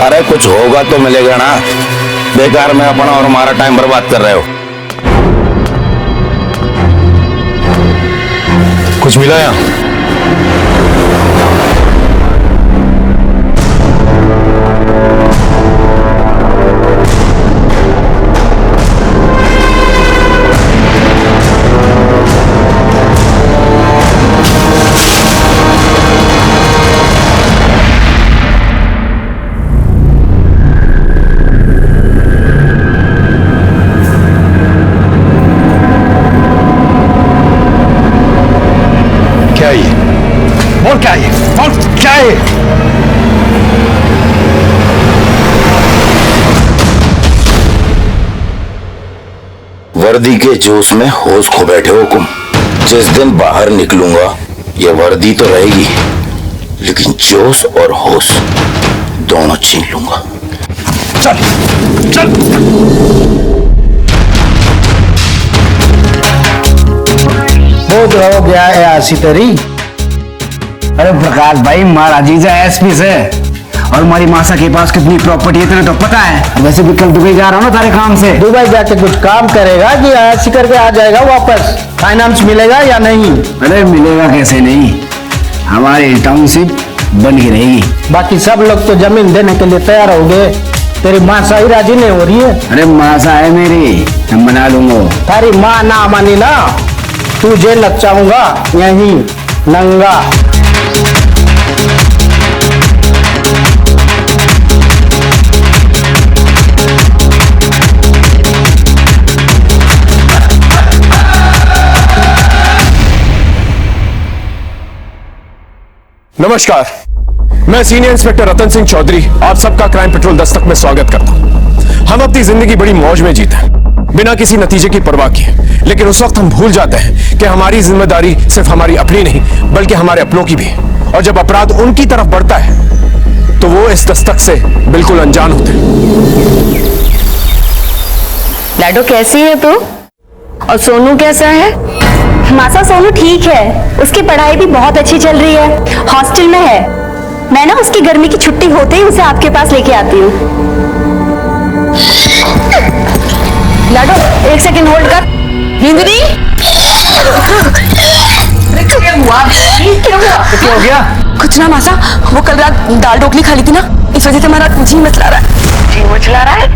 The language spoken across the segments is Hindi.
अरे कुछ होगा तो मिलेगा ना, बेकार में अपना और हमारा टाइम बर्बाद कर रहे हो। कुछ मिला यहाँ? क्या ये? और क्या ये? और क्या ये? वर्दी के जोश में होश खो बैठे हो तुम। जिस दिन बाहर निकलूंगा ये वर्दी तो रहेगी, लेकिन जोश और होश दोनों छीन लूंगा। चल चल। बहुत हो गया है आशी तेरी। अरे प्रकाश भाई, महाराजीजा एसपी से और हमारी मासा के पास कितनी प्रॉपर्टी है तेरे तो पता है। वैसे भी कल दुबई जा रहा हूँ ना तारे काम से। दुबई जाके कुछ काम करेगा कि ऐसी करके आ जाएगा वापस? फाइनेंस मिलेगा या नहीं? अरे मिलेगा कैसे नहीं, हमारी टाउनशिप बन ही रहेगी। बाकी सब लोग तो जमीन देने के लिए तैयार हो गए, तेरी माँ सही राजी नहीं हो रही है। अरे मासा है मेरी, मैं मना लूंगा। तारी माँ ना मानी ना, तू जेल लग जाऊंगा यहीं नंगा। नमस्कार, मैं सीनियर इंस्पेक्टर रतन सिंह चौधरी आप सबका क्राइम पेट्रोल दस्तक में स्वागत करता हूं। हम अपनी जिंदगी बड़ी मौज में जीते हैं, बिना किसी नतीजे की परवाह किए, लेकिन उस वक्त हम भूल जाते हैं कि हमारी जिम्मेदारी सिर्फ हमारी अपनी नहीं बल्कि हमारे अपनों की भी है। और जब अपराध उनकी तरफ बढ़ता है तो वो इस दस्तक से बिल्कुल अनजान होते हैं। लाडो कैसी है तू? और सोनू कैसा है? मासा सोनू ठीक है, उसकी पढ़ाई भी बहुत अच्छी चल रही है, हॉस्टल में है। मैं ना उसकी गर्मी की छुट्टी होते ही उसे आपके पास लेके आती हूँ। लाडो एक सेकंड होल्ड कर। हिंदनी क्या हो गया? कुछ ना मासा, वो कल रात दाल ढोकली खा ली थी ना, इस वजह से हमारा जी मचला रहा है। जी मचला रहा है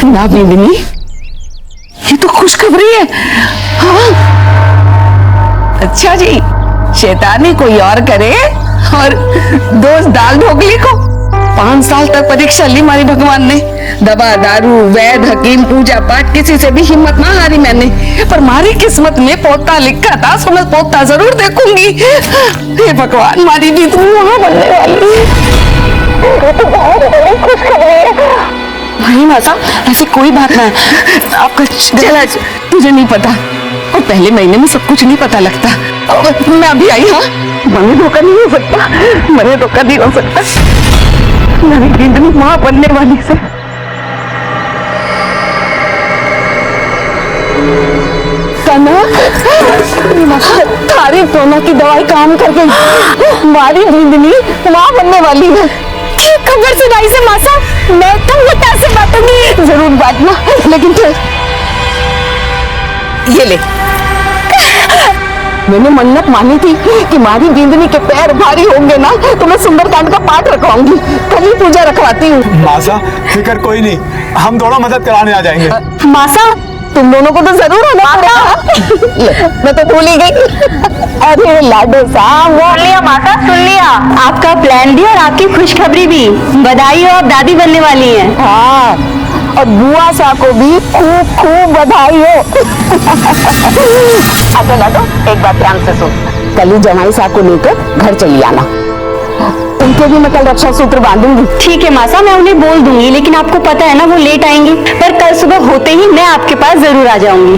ना बिंदनी, ये तो खुशखबरी है। हाँ अच्छा जी, शैतानी कोई और करे और दोस्त दाल ढोकली को। 5 साल तक परीक्षा ली हमारी भगवान ने, दवा दारू वैद हकीम पूजा पाठ किसी से भी हिम्मत ना हारी मैंने, पर हमारी किस्मत में पोता लिखा था, सो मैं पोता जरूर देखूंगी। हे भगवान, हमारी भी इतनी वहां बनने वाली है, तो बहुत बड़ी खुशखबरी है। नहीं मासा, ऐसी कोई बात ना है, आपका चला तुझे नहीं पता, और पहले महीने में सब कुछ नहीं पता लगता। मैं अभी आई। हाँ, मने धोखा नहीं हो सकता, मने धोखा नहीं हो सकता। मेरी जिंदगी मां बनने वाली से थारी सोना की दवाई काम कर गई, हमारी जिंदगी मां बनने वाली है। खबर सुनाई से मासा, मैं तो मुद्दा से बांटूंगी। जरूर बांटना, लेकिन फिर ये ले, मैंने मन्नत मानी थी कि हमारी जिंदगी के पैर भारी होंगे ना तो मैं सुंदरकांड का पाठ रखवाऊंगी, कल ही पूजा रखवाती हूँ। मासा फिक्र कोई नहीं, हम दोनों मदद कराने आ जाएंगे। मासा तुम दोनों को तो जरूर होना पड़ेगा। मैं तो भूल ही गई। अरे लाडो साहब, सुन लिया मासा, सुन लिया, आपका प्लान भी और आपकी खुशखबरी भी। बधाई हो, आप दादी बनने वाली हैं। हाँ, और बुआ सा को भी खूब खूब बधाई हो। अच्छा लाडो, एक बात ध्यान से सुन, कल ही जमाई सा को लेकर घर चली आना, उनके भी मैं कल रक्षा सूत्र बांधूंगी। ठीक है मासा, मैं उन्हें बोल दूंगी, लेकिन आपको पता है ना वो लेट आएंगी, पर कल सुबह होते ही मैं आपके पास जरूर आ जाऊंगी।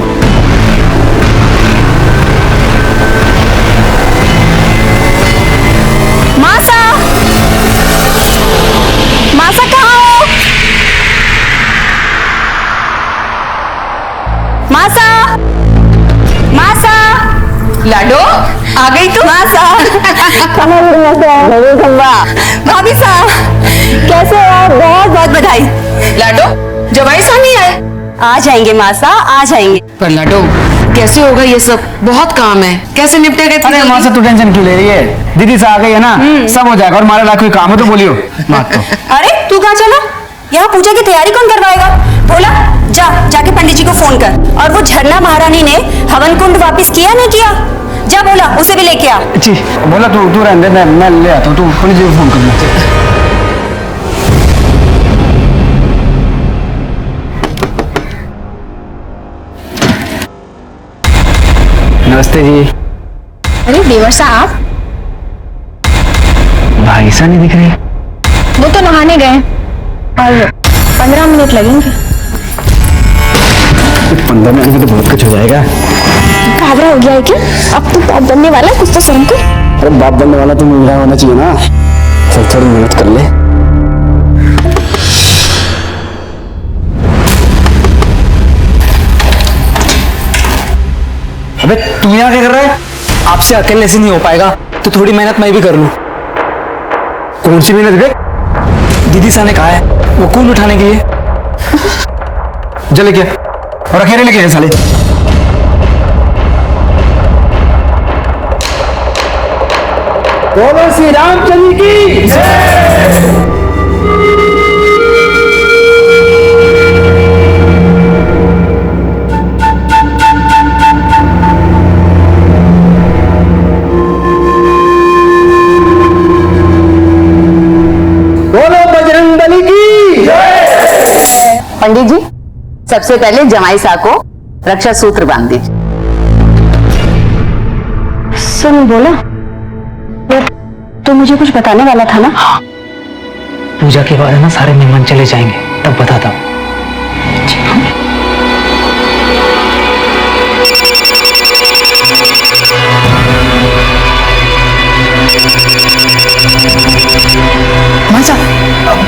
मासा, मासा कहाँ हो? मासा, मासा, लाडो आ गई तू? मासा भाभी साहब कैसे हो आप? बहुत बहुत बधाई। लाडो जवाई साहब नहीं आए? आ जाएंगे मासा, आ जाएंगे। पर लाडो कैसे होगा ये सब? बहुत काम है, कैसे निपटेगा इतनी अरे जल्दी? माँ से तू टेंशन क्यों ले रही है? दीदी से आ गई है ना, सब हो जाएगा। और हमारा लाख कोई काम है तो बोलियो बात तो। अरे तू कहाँ चला? यहाँ पूजा की तैयारी कौन करवाएगा? बोला जाके पंडित जी को फोन कर। और वो झरना महारानी ने हवन कुंड वापस किया नहीं किया? जा बोला उसे भी लेके आ। जी बोला तू रहने दे, मैं ले आता हूँ। तू पंडित जी को फोन करना। नमस्ते जी। अरे देवर साहब, भाई सा नहीं दिख रहे। वो तो नहाने गए और 15 मिनट लगेंगे। 15 मिनट में तो बहुत कुछ हो जाएगा। घाबरा हो गया है क्या? अब तो बाप बनने वाला है, कुछ तो सुन के। अरे बाप बनने वाला तो मेरा होना चाहिए ना। चल थोड़ी मेहनत कर ले। अबे तू यहाँ क्या कर रहा है? आपसे अकेले से नहीं हो पाएगा, तो थोड़ी मेहनत मैं भी कर लूं। कौन सी मेहनत बे? दीदी सा ने कहा है वो कूल उठाने के लिए। जले क्या और अकेले लेके साले। बोलो श्री रामचंद्र की जय। बोलो बजरंगबली की जय। पंडित जी सबसे पहले जमाई साहब को रक्षा सूत्र बांध दीजिए। सुन बोला तो मुझे कुछ बताने वाला था ना? पूजा के बाद है ना सारे मेहमान चले जाएंगे, तब बताता हूँ।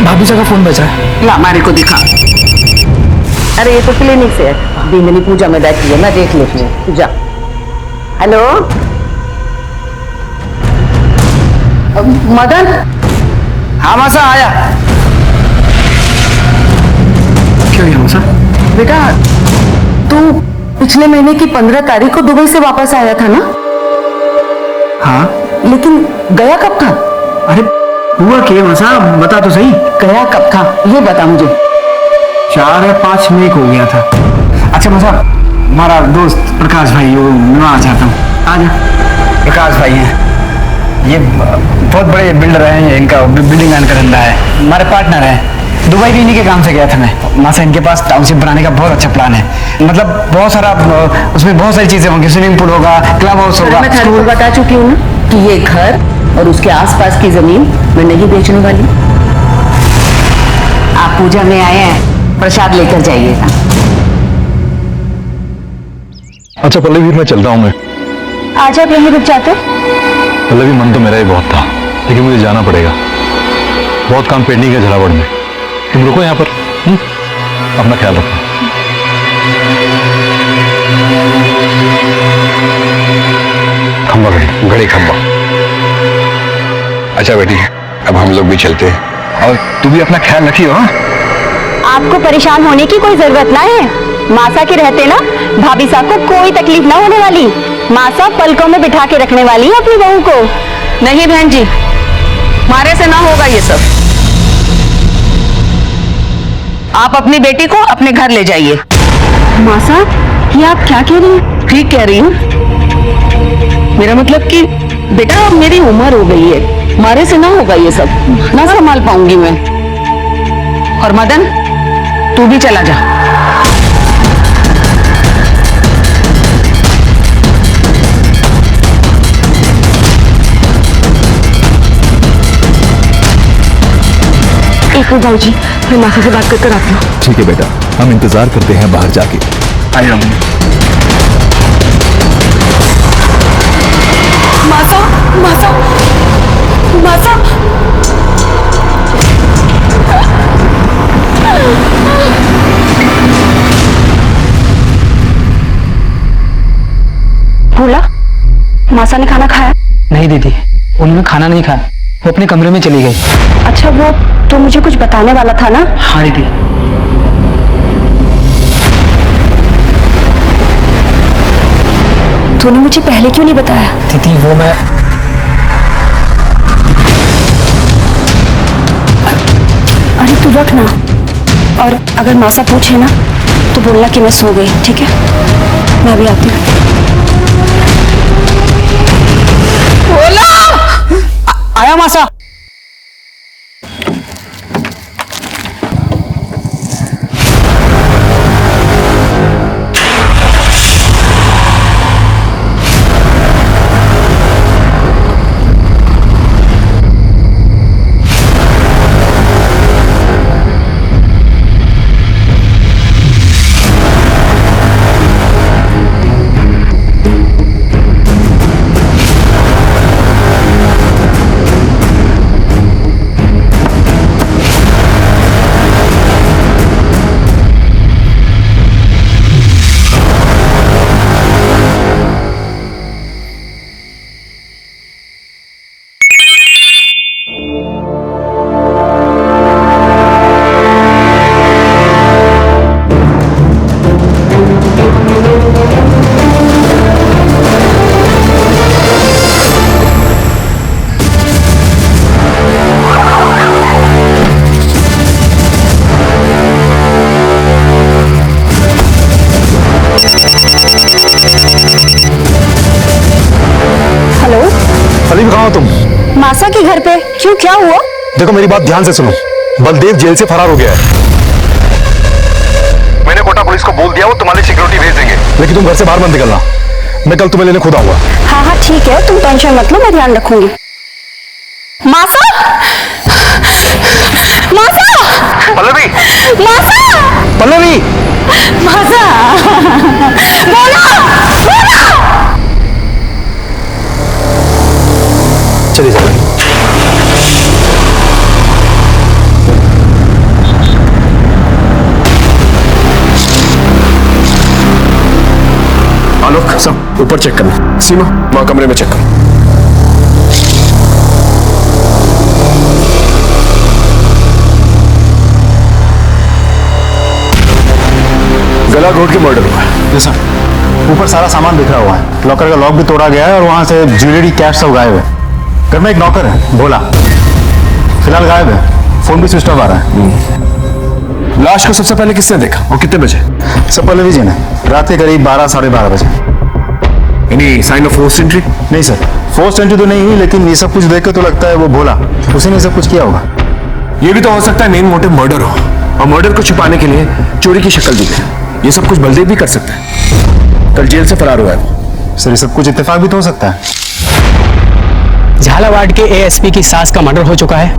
भाभी का फोन बज रहा है। ला हमारे को दिखा। अरे ये तो क्लिनिक से है, बिंदनी पूजा में बैठी है, मैं देख लेती हूँ। पूजा हेलो मदन। हाँ मासा आया। क्यों गया मासा? बेटा तू पिछले महीने की 15 तारीख को दुबई से वापस आया था ना? हाँ लेकिन गया कब था? अरे हुआ क्या मासा, बता तो सही। गया कब था ये बता मुझे। 4 या 5 मई को हो गया था। अच्छा मासा, हमारा दोस्त प्रकाश भाई वो मैं आ चाहता हूँ। आ जा। प्रकाश भाई हैं ये बहुत बड़े बिल्डर हैं, इनका बिल्डिंग लाइन का धंधा है, हमारे पार्टनर हैं। दुबई भी इन्हीं के काम से गया था मैं। मासा इनके पास टाउनशिप बनाने का बहुत अच्छा प्लान है। मतलब बहुत सारा उसमें बहुत सारी चीजें होंगी, स्विमिंग पूल होगा, क्लब हाउस होगा। मैं थाने को बता चुकी हूँ ना कि ये घर और उसके आसपास की जमीन मैं नहीं बेचने वाली। आप पूजा में आए हैं, प्रसाद लेकर जाइएगा। अच्छा पल्लवी मैं चल रहा हूँ। मैं आज आप यहीं रुक जाते? पल्लवी मन तो मेरा ही बहुत था, लेकिन मुझे जाना पड़ेगा। बहुत काम पेंडिंग है झलावड़ में। तुम रुको यहाँ पर। अपना ख्याल रखो। खंबा घड़ी खंबा। अच्छा बेटी अब हम लोग भी चलते हैं, और तू भी अपना ख्याल रखियो। हाँ आपको परेशान होने की कोई जरूरत ना है। मासा के रहते ना भाभी साहब को कोई तकलीफ ना होने वाली। मासा पलकों में बिठा के रखने वाली है अपनी बहू को। नहीं बहन जी, हमारे से ना होगा ये सब। आप अपनी बेटी को अपने घर ले जाइए। मासा ये आप क्या कह रही हैं? ठीक कह रही हूँ। मेरा मतलब कि बेटा अब मेरी उम्र हो गई है, हमारे से ना होगा ये सब, ना संभाल पाऊंगी मैं। और मदन तू भी चला जा। एक मिनट भाऊ जी, मैं मासा से बात करके आती हूँ। ठीक है बेटा, हम इंतजार करते हैं बाहर जाके। आइए मासा मासा मासा बोला मासा ने खाना खाया? नहीं दीदी, उन्होंने खाना नहीं खाया, वो अपने कमरे में चली गई। अच्छा, वो तो मुझे कुछ बताने वाला था ना? हाँ दीदी। तूने मुझे पहले क्यों नहीं बताया? दीदी वो मैं अरे तू रख ना, और अगर मासा पूछे ना तो बोलना कि मैं सो गई, ठीक है? मैं भी आती हूँ। आया मासा। सलीम, कहाँ हो तुम? मासा के घर पे। क्यों, क्या हुआ? देखो मेरी बात ध्यान से सुनो। बलदेव जेल से फरार हो गया है। मैंने कोटा पुलिस को बोल दिया, वो तुम्हारी सिक्योरिटी भेज देंगे, लेकिन तुम घर से बाहर मत निकलना। मैं कल तुम्हें लेने खुद आऊंगा। हाँ हाँ ठीक है, तुम टेंशन मत लो, मैं ध्यान रखूंगी। मासा! मासा! पल्लवी! मासा! पल्लवी! मासा! बोला! बोला! चलिए जाओ। आलोक, सब ऊपर चेक करना। सीमा, वहां कमरे में चेक कर। गला घोट के मर्डर हुआ है। सर, ऊपर सारा सामान बिखरा हुआ है, लॉकर का लॉक भी तोड़ा गया है और वहां से ज्वेलरी, कैश सब गायब है। घर में एक नौकर है, भोला, फिलहाल गायब है, फोन भी स्विच ऑफ आ रहा है। लाश को सबसे पहले किसने देखा और कितने बजे? सब पल्लवी जी ने, रात के करीब 12 साढ़े 12 बजे। Any sign of force entry? नहीं सर, फोर्स एंट्री तो नहीं हुई, लेकिन ये सब कुछ देख कर तो लगता है वो भोला, उसी ने सब कुछ किया होगा। ये भी तो हो सकता है मेन मोटिव मर्डर हो, और मर्डर को छुपाने के लिए चोरी की शक्ल दी गई। ये सब कुछ बलदेव भी कर सकता है, कल जेल से फरार हुआ है वो। सर, ये सब कुछ इत्तेफाक भी तो हो सकता है। झालावाड़ के एएसपी की सास का मर्डर हो चुका है।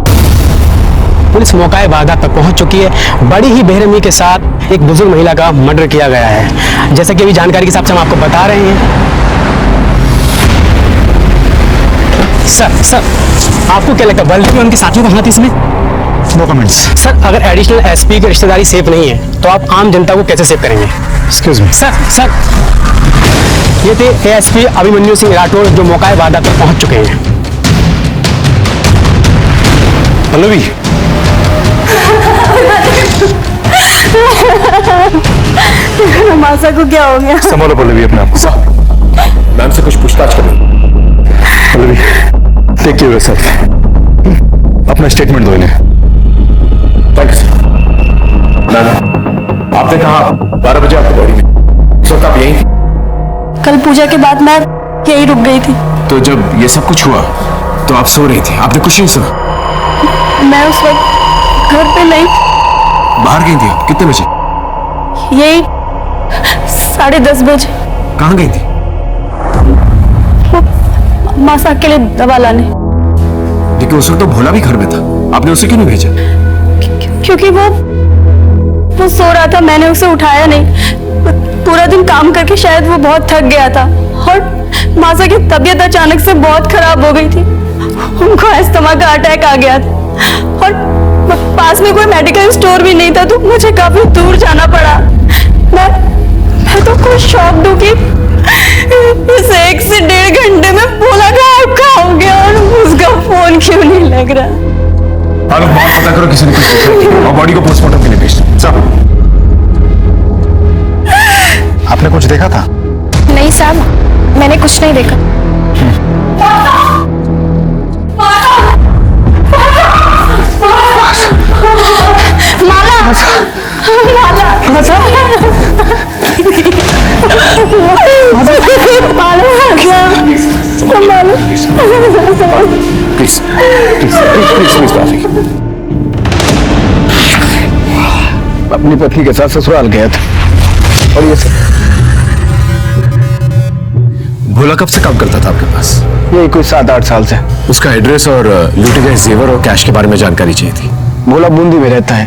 पुलिस मौके वारदात पर पहुंच चुकी है। बड़ी ही बेरहमी के साथ एक बुजुर्ग महिला का मर्डर किया गया है। जैसा कि अभी जानकारी के हिसाब से हम आपको बता रहे हैं। सर, आपको क्या लगता है बलदेव और उनके साथियों का हाथ इसमें? No comments. सर, अगर एडिशनल एसपी की रिश्तेदारी सेफ नहीं है तो आप आम जनता को कैसे सेव करेंगे? Excuse me. सर, ये थे एएसपी अभिमन्यु सिंह राठौर जो मौके वारदात पर पहुंच चुके हैं। पल्लवी, मासा को क्या हो गया? संभालो पल्लवी अपने आप को। मैम से कुछ पूछताछ करो। Pallavi, take care yourself. अपना स्टेटमेंट दो इन्हें। Thank you sir. मैम, आपने कहा 12 बजे आपकी बॉडी में, इस वक्त आप यहीं थी? कल पूजा के बाद मैं यहीं रुक गई थी। तो जब ये सब कुछ हुआ तो आप सो रही थी, आपने कुछ नहीं सुना? मैं उस वक्त घर पे नहीं। बाहर गई थी आप? कितने बजे? यही 10:30 बजे। कहाँ गई थी? मासा के लिए दवा लाने। लेकिन उस वक्त तो भोला भी घर में था, आपने उसे क्यों नहीं भेजा? क्योंकि वो सो रहा था, मैंने उसे उठाया नहीं। पूरा दिन काम करके शायद वो बहुत थक गया था, और मासा की तबीयत अचानक से बहुत खराब हो गई थी। उनको अस्थमा का अटैक आ गया था, और पास में कोई मेडिकल स्टोर भी नहीं था, तो मुझे काफी दूर जाना पड़ा। मैं तो खुद शॉक दूं कि इस 1 से 1.5 घंटे में करो किसी ने कुछ देखा है क्या? और बॉडी को पोस्टमार्टम के लिए भेज दो। साहब, आपने कुछ देखा था? नहीं साहब, मैंने कुछ नहीं देखा। माला, प्लीज प्लीज प्लीज प्लीज माफी। अपनी पत्नी के साथ ससुराल गया था और ये सब। भोला कब से काम करता था आपके पास? ये कोई 7-8 साल से। उसका एड्रेस और लूटे गए जेवर और कैश के बारे में जानकारी चाहिए थी। भोला बूंदी में रहता है।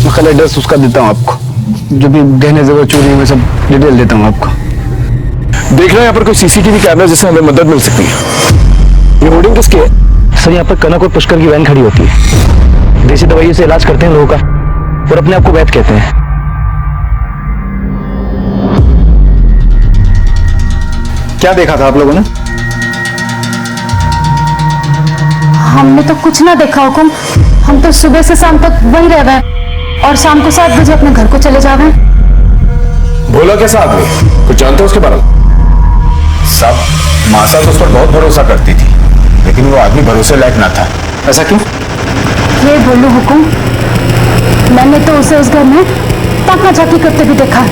मैं कल एड्रेस उसका देता हूँ आपको, जो भी गहने जेवर चोरी हुए सब डिटेल देता हूँ आपको। देख रहे हैं यहाँ पर कोई सीसीटीवी कैमरा जिससे हमें मदद मिल सकती है। ये होर्डिंग किसकी है? सर, यहाँ पर कनक और पुष्कर की वैन खड़ी होती है। देसी दवाइयों से इलाज करते हैं लोगों का और अपने आप को वैद्य कहते हैं। क्या देखा था आप लोगों ने? हमने तो कुछ ना देखा हुकुम। हम तो सुबह से शाम तक वहीं रह गए और शाम को 7 बजे अपने घर को चले जावे। भोला कैसा आदमी, कुछ जानते हो उसके बारे में? साहब, मासा तो उस पर बहुत भरोसा करती थी, लेकिन वो आदमी भरोसे लायक ना था। ऐसा क्यों? ये बोलूं हुकुम, मैंने तो उसे उस घर में ताका झाकी करते भी देखा।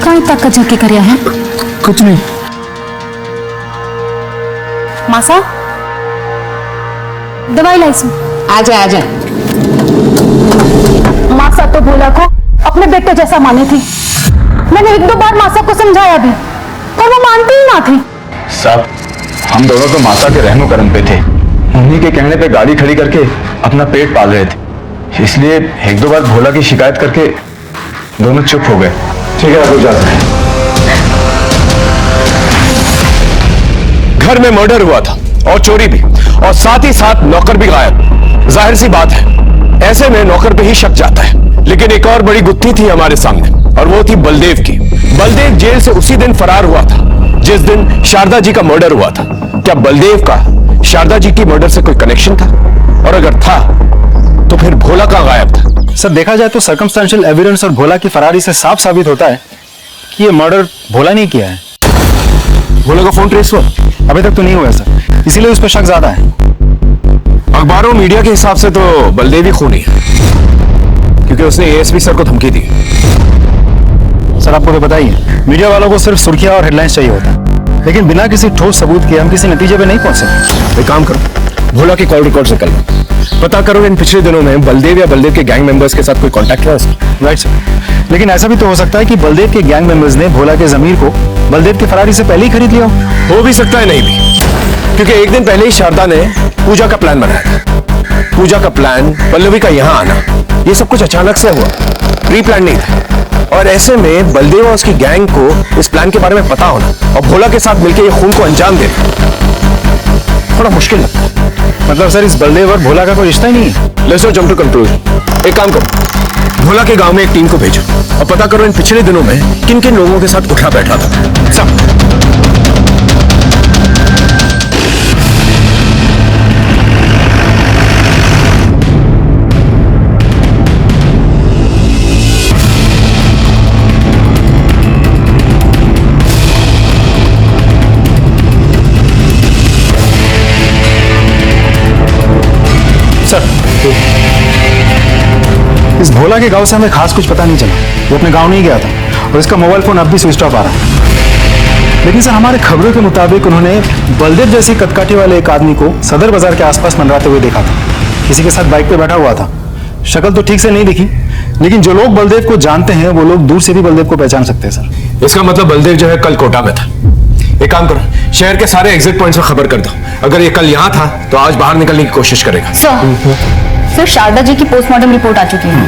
कहीं ताका झाकी करिया है? कुछ नहीं। मासा, दवाई लाई सू। आजा आजा। मासा तो भोला को अपने बेटे जैसा मानी थी। मैंने 1-2 बार मासा को समझाया भी, पर वो मानती ही ना थी। साहब, हम दोनों तो मासा के रहनो करम पे थे। उन्हीं के कहने पे गाड़ी खड़ी करके अपना पेट पाल रहे थे, इसलिए 1-2 बार भोला की शिकायत करके दोनों चुप हो गए। ठीक है, आप जाते हैं। घर में मर्डर हुआ था और चोरी भी, और साथ ही साथ नौकर भी गायब। जाहिर सी बात है, ऐसे में नौकर पे ही शक जाता है। लेकिन एक और बड़ी गुत्थी थी हमारे सामने, और वो थी बलदेव की। बलदेव जेल से उसी दिन फरार हुआ था जिस दिन शारदा जी का मर्डर हुआ था। क्या बलदेव का शारदा जी की मर्डर से कोई कनेक्शन था? और अगर था तो फिर भोला कहां गायब था? सर, देखा जाए तो सर्कमस्टेंशियल एविडेंस और भोला की फरारी से साफ साबित होता है कि ये मर्डर भोला नहीं किया है। भोला का फोन ट्रेस हुआ? अभी तक तो नहीं हुआ सर, इसीलिए उस पर शक ज्यादा है। अखबारों मीडिया के हिसाब से तो बलदेव ही खूनी है, क्योंकि उसने एएसपी सर को धमकी दी। सर, आपको तो पता ही है, मीडिया वालों को सिर्फ सुर्खियां और हेडलाइंस चाहिए होता है, लेकिन बिना किसी ठोस सबूत के हम किसी नतीजे पे नहीं पहुंच सकते। एक काम करो, भोला की कॉल रिकॉर्ड से कल पता करो इन पिछले दिनों में बलदेव या बलदेव के गैंग मेंबर्स के साथ कोई कांटेक्ट है? राइट सर, लेकिन ऐसा भी तो हो सकता है कि बलदेव के गैंग मेंबर्स ने भोला के जमीर को बलदेव की फरारी से पहले ही खरीद लिया हो भी सकता है, नहीं भी, क्योंकि एक दिन पहले ही शारदा ने पूजा का प्लान बनाया था। पूजा का प्लान, पल्लवी का यहाँ आना, ये सब कुछ अचानक से हुआ, प्री प्लान नहीं था। और ऐसे में बलदेव और उसकी गैंग को इस प्लान के बारे में पता होना और भोला के साथ मिलकर ये खून को अंजाम देना थोड़ा मुश्किल लगता है। मतलब सर, इस बलदेव और भोला का कोई रिश्ता ही नहीं है। Let's jump to conclusion. एक काम करो, भोला के गांव में एक टीम को भेजो और पता करो इन पिछले दिनों में किन किन लोगों के साथ उठा बैठा था। सब इस भोला के गांव से हमें खास कुछ पता नहीं चला। वो अपने गांव नहीं गया था और इसका मोबाइल फोन अब भी स्विच ऑफ आ रहा है। लेकिन सर, हमारे खबरों के मुताबिक उन्होंने बलदेव जैसी कदकाठी वाले एक आदमी को सदर बाजार के आसपास मंडराते हुए देखा था। किसी के साथ बाइक पे बैठा हुआ था। शक्ल तो ठीक से नहीं दिखी, लेकिन जो लोग बलदेव को जानते हैं वो लोग दूर से भी बलदेव को पहचान सकते हैं सर। इसका मतलब बलदेव जो है कल कोटा में था। एक काम करो, शहर के सारे एग्जिट पॉइंट्स पर खबर कर दो। अगर ये कल यहाँ था तो आज बाहर निकलने की कोशिश करेगा। सर, शारदा जी की पोस्टमार्टम रिपोर्ट आ चुकी है।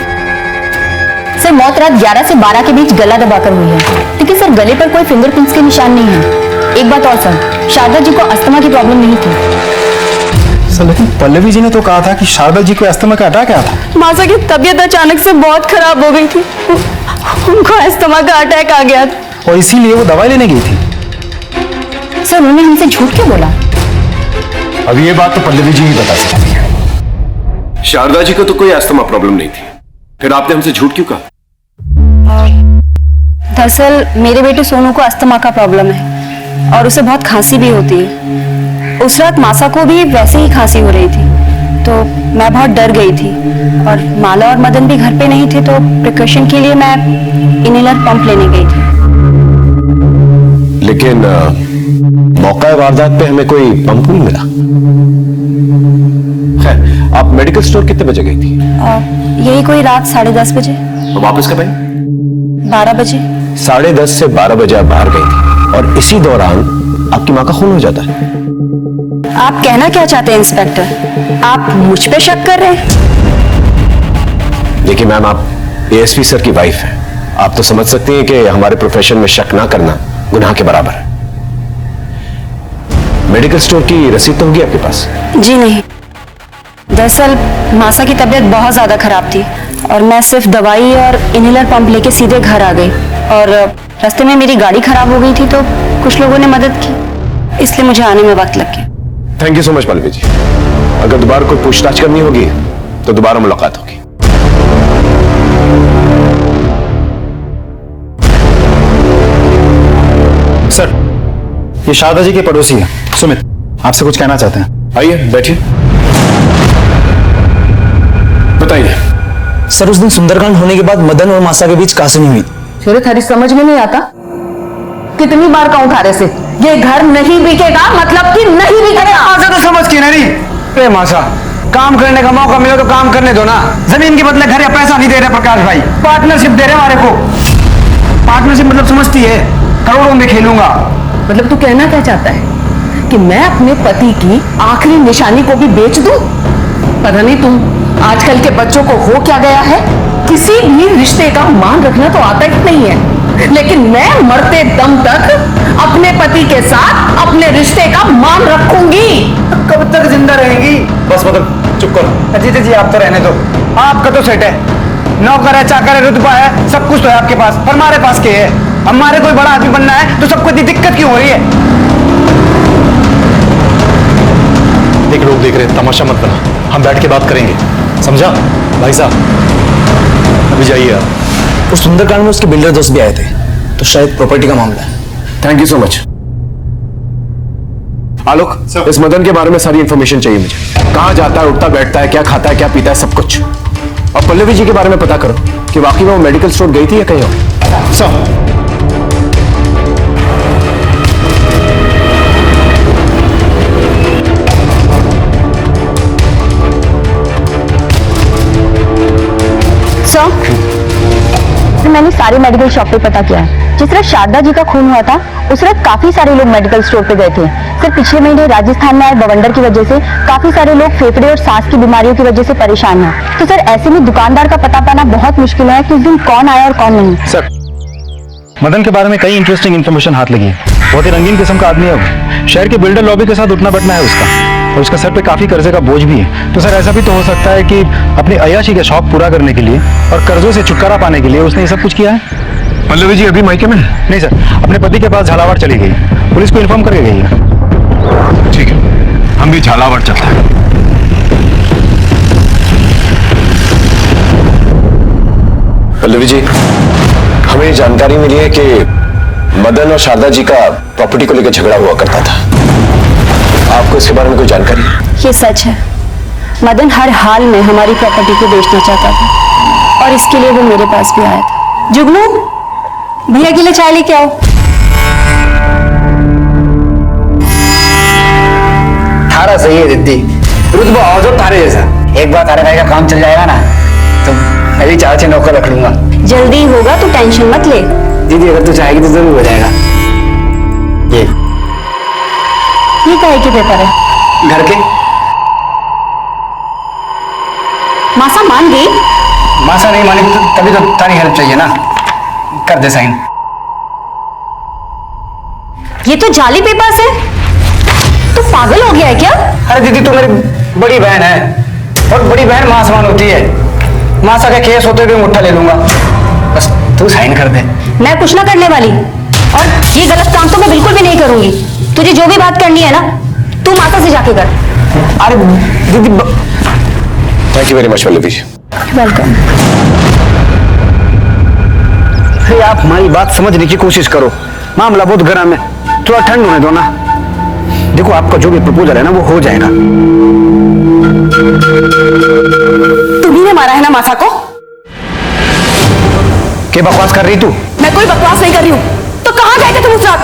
सर, मौत रात 11 से 12 के बीच गला दबाकर हुई है, लेकिन सर गले पर कोई फिंगरप्रिंट्स के निशान नहीं है। एक बात और सर, शारदा जी को अस्थमा की प्रॉब्लम नहीं थी। सर, लेकिन पल्लवी जी ने तो कहा था कि शारदा जी को अस्थमा का अटैक आया था। मासा की तबीयत अचानक से बहुत खराब हो गई थी उनको अस्थमा का अटैक आ गया। और इसीलिए वो दवाई लेने गई थी। सर उन्होंने हमसे झूठ क्यों बोला? अब ये बात तो पल्लवी जी ही बता सकती है। शारदा जी को तो कोई अस्थमा प्रॉब्लम नहीं थी, फिर आपने हमसे झूठ क्यों कहा? दरअसल मेरे बेटे सोनू को अस्थमा का प्रॉब्लम है और उसे बहुत खांसी भी होती है। उस रात मासा को भी वैसे ही खांसी हो रही थी, तो मैं बहुत डर गई थी और माला और मदन भी घर पे नहीं थे, तो प्रिकॉशन के लिए मैं इनहेलर पंप लेने गई थी। लेकिन मौका वारदात पे हमें कोई पंप नहीं मिला। खैर, आप मेडिकल स्टोर कितने बजे गई थी? यही कोई रात 10:30 बजे। और वापस कब आई? 12 बजे। 10:30 से 12 बजे आप बाहर गई थी और इसी दौरान आपकी मां का खून हो जाता है। आप कहना क्या चाहते हैं इंस्पेक्टर? आप मुझ पे शक कर रहे हैं? देखिए मैम, आप एएसपी सर की वाइफ हैं, आप तो समझ सकती हैं कि हमारे प्रोफेशन में शक ना करना गुनाह के बराबर है। मेडिकल स्टोर की रसीद तो होगी आपके पास? जी नहीं, दरअसल मासा की तबीयत बहुत ज्यादा खराब थी और मैं सिर्फ दवाई और इनहेलर पंप लेके सीधे घर आ गई और रास्ते में मेरी गाड़ी खराब हो गई थी, तो कुछ लोगों ने मदद की, इसलिए मुझे आने में वक्त लग गया। Thank you so much Pallavi ji. अगर दोबारा कोई पूछताछ करनी होगी तो दोबारा मुलाकात होगी। सर, ये शारदा जी के पड़ोसी है सुमित, आपसे कुछ कहना चाहते हैं। आइए बैठिए, बताइए। सर उस दिन सुंदरकांड होने के बाद मदन और मासा के बीच कासनी हुई। फिर थारी समझ में नहीं आता? कितनी बार कहूं थारे से ये घर नहीं बिकेगा, मतलब कि नहीं बिकेगा। मासा तो समझ की नहीं। अरे मासा, काम करने का मौका मिले तो काम करने दो ना। जमीन के बदले घर या पैसा नहीं दे रहे प्रकाश भाई, पार्टनरशिप दे रहे हमारे को। पार्टनरशिप मतलब समझती है, करोड़ों में खेलूंगा। मतलब तू कहना क्या चाहता है कि मैं अपने पति की आखिरी निशानी को भी बेच दूं? पता नहीं तुम आजकल के बच्चों को हो क्या गया है, किसी भी रिश्ते का मान रखना तो आता ही नहीं है, लेकिन मैं मरते दम तक अपने पति के साथ अपने रिश्ते का मान रखूंगी। कब तक जिंदा रहेंगी? बस मतलब चुप करो। जीते जी आप तो रहने दो, आपका तो सेट है, नौकर है, चाकर है, रुतबा है, सब कुछ तो है आपके पास, पर हमारे पास क्या है? हमारे कोई बड़ा आदमी बनना है तो सबको इतनी दिक्कत क्यों हो रही है? देख लोग देख रहे, तमाशा मत बना, हम बैठ के बात करेंगे, समझा? भाई साहब अभी जाइए आप। उस सुंदरकांड में उसके बिल्डर दोस्त भी आए थे, तो शायद प्रॉपर्टी का मामला है। Thank you so much. Alok, इस मदन के बारे में सारी इंफॉर्मेशन चाहिए मुझे। कहाँ जाता है, उठता बैठता है, क्या खाता है, क्या पीता है, सब कुछ। और पल्लवी जी के बारे में पता करो कि वाकई में वो मेडिकल स्टोर गई थी या कहीं और। सब मैंने सारी मेडिकल शॉप पे पता किया है। जिस रात शारदा जी का खून हुआ था उस रात काफी सारे लोग मेडिकल स्टोर पे गए थे। सिर्फ पिछले महीने राजस्थान में आए बवंडर की वजह से काफी सारे लोग फेफड़े और सांस की बीमारियों की वजह से परेशान हैं। तो सर ऐसे में दुकानदार का पता पाना बहुत मुश्किल है कि उस दिन कौन आया और कौन नहीं। सर, मदन के बारे में कई इंटरेस्टिंग इन्फॉर्मेशन हाथ लगी है। बहुत ही रंगीन किस्म का आदमी है वो। शहर के बिल्डर लॉबी के साथ उठना बैठना है उसका, और उसका सर पे काफी कर्जे का बोझ भी है। तो सर ऐसा भी तो हो सकता है कि अपनी अय्याशी के शौक पूरा करने के लिए और कर्जों से छुटकारा पाने के लिए उसने ये सब कुछ किया है। पल्लवी जी अभी मायके में? नहीं सर, अपने पति के पास झालावाड़ चली गई, पुलिस को इन्फॉर्म करके गई है। ठीक है, हम भी झालावाड़ चलते हैं। पल्लवी जी, हमें जानकारी मिली है कि मदन और शारदा जी का प्रॉपर्टी को लेकर झगड़ा हुआ करता था। आपको इसके बारे में कोई जानकारी है? ये सच है, मदन हर हाल में हमारी प्रॉपर्टी को बेचना चाहता था और इसके लिए वो मेरे पास भी आया था। जुगनू, भैया के लिए चाय लेके आओ। थारा सही है दीदी, रुतबा आओ जो तारे जैसा। एक बार तारे भाई का काम चल जाएगा ना तो मैं भी 4-6 नौकर रख लूंगा। जल्दी होगा तो टेंशन मत ले। दीदी अगर तू चाहेगी तो जरूर हो जाएगा। ये काहे के पेपर है? घर के। मासा मान गई? मासा नहीं मानी तो तभी तो तारी हेल्प चाहिए ना, कर दे साइन। ये तो जाली पेपर्स है। तू पागल हो गया है क्या? अरे दीदी तू मेरी बड़ी बहन है और बड़ी बहन मां समान होती है। मासा के केस होते हुए मुट्ठा ले लूंगा, बस तू साइन कर दे। मैं कुछ ना करने वाली, और ये गलत काम तो मैं बिल्कुल भी नहीं करूंगी। तुझे जो भी बात करनी है ना, तू माता से जाके कर। अरे दीदी thank you very much Pallavi ji. Welcome. आप हमारी बात समझने की कोशिश करो, मामला बहुत गर्म है, थोड़ा ठंड होने दो ना। देखो आपका जो भी प्रपोजल है ना वो हो जाएगा। तुम्ही ने मारा है ना मासा को? क्या बकवास कर रही तू? मैं कोई बकवास नहीं कर रही हूँ। तो कहाँ गए थे तुम उस रात?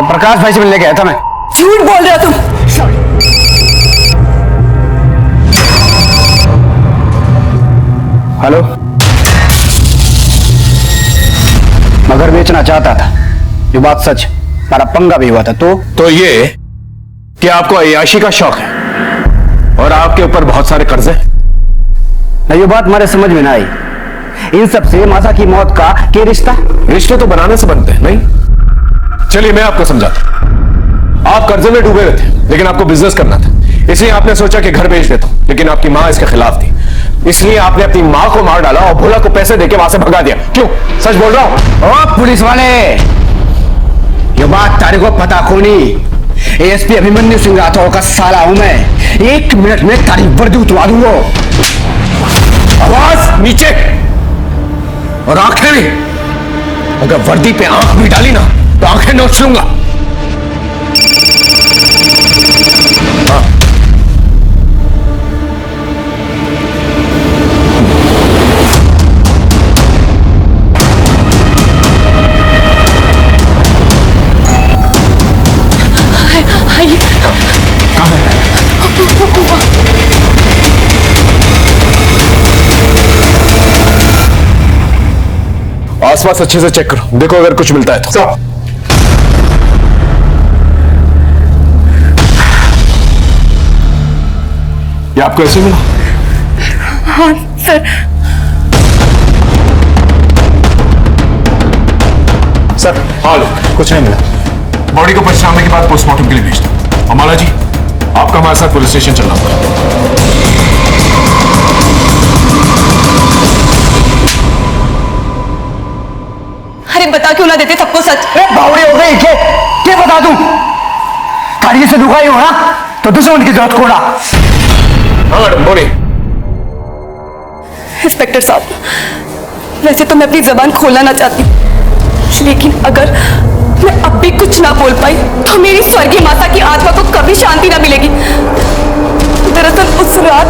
प्रकाश भाई से मिलने गया था मैं। झूठ बोल रहे हो तुम। हेलो, मगर बेचना चाहता था, ये बात सच, हमारा पंगा भी हुआ था। तो ये कि आपको अय्याशी का शौक है और आपके ऊपर बहुत सारे कर्जे हैं। नहीं, ये बात हमारे समझ में ना आई। इन सब से मासा की मौत का क्या रिश्ता? रिश्ते तो बनाने से बनते हैं, नहीं? चलिए मैं आपको समझाता हूं। आप कर्जे में डूबे हुए थे, लेकिन आपको बिजनेस करना था, इसलिए आपने सोचा कि घर बेच देता हूं, लेकिन आपकी मां इसके खिलाफ थी, इसलिए आपने अपनी मां को मार डाला और भोला को पैसे देके वहां से भगा दिया। क्यों? सच बोल रहा हूं। ओ पुलिस वाले, ये बात तारे को पता कोनी। एएसपी अभिमन्यु सिंह राठौर का साला हूं मैं। 1 मिनट में तारी वर्दी उतरवा दूंगा। आवाज नीचे और आंखें भी। अगर वर्दी पे आंख भी डाली ना तो आंखें नोच लूंगा। हाँ। आसपास अच्छे से चेक करो, देखो अगर कुछ मिलता है तो। ये आपको ऐसे मिला? हाँ सर। सर हाँ लो, कुछ नहीं मिला। बॉडी को पहचानने के बाद पोस्टमार्टम के लिए भेज दो। अमाला जी, आपका हमारे साथ पुलिस स्टेशन चलना पड़ा। अरे बता क्यों ना देते सबको सच? बावड़ी हो गई क्या बता दूं? गाड़ी से दुखाई हो ना तो दुश्मन की जरूरत कोड़ा। हाँ मैडम बोलिए। इंस्पेक्टर साहब, वैसे तो मैं अपनी जबान खोलना ना चाहती, लेकिन अगर मैं अब भी कुछ ना बोल पाई तो मेरी स्वर्गीय माता की आत्मा को कभी शांति ना मिलेगी। दरअसल उस रात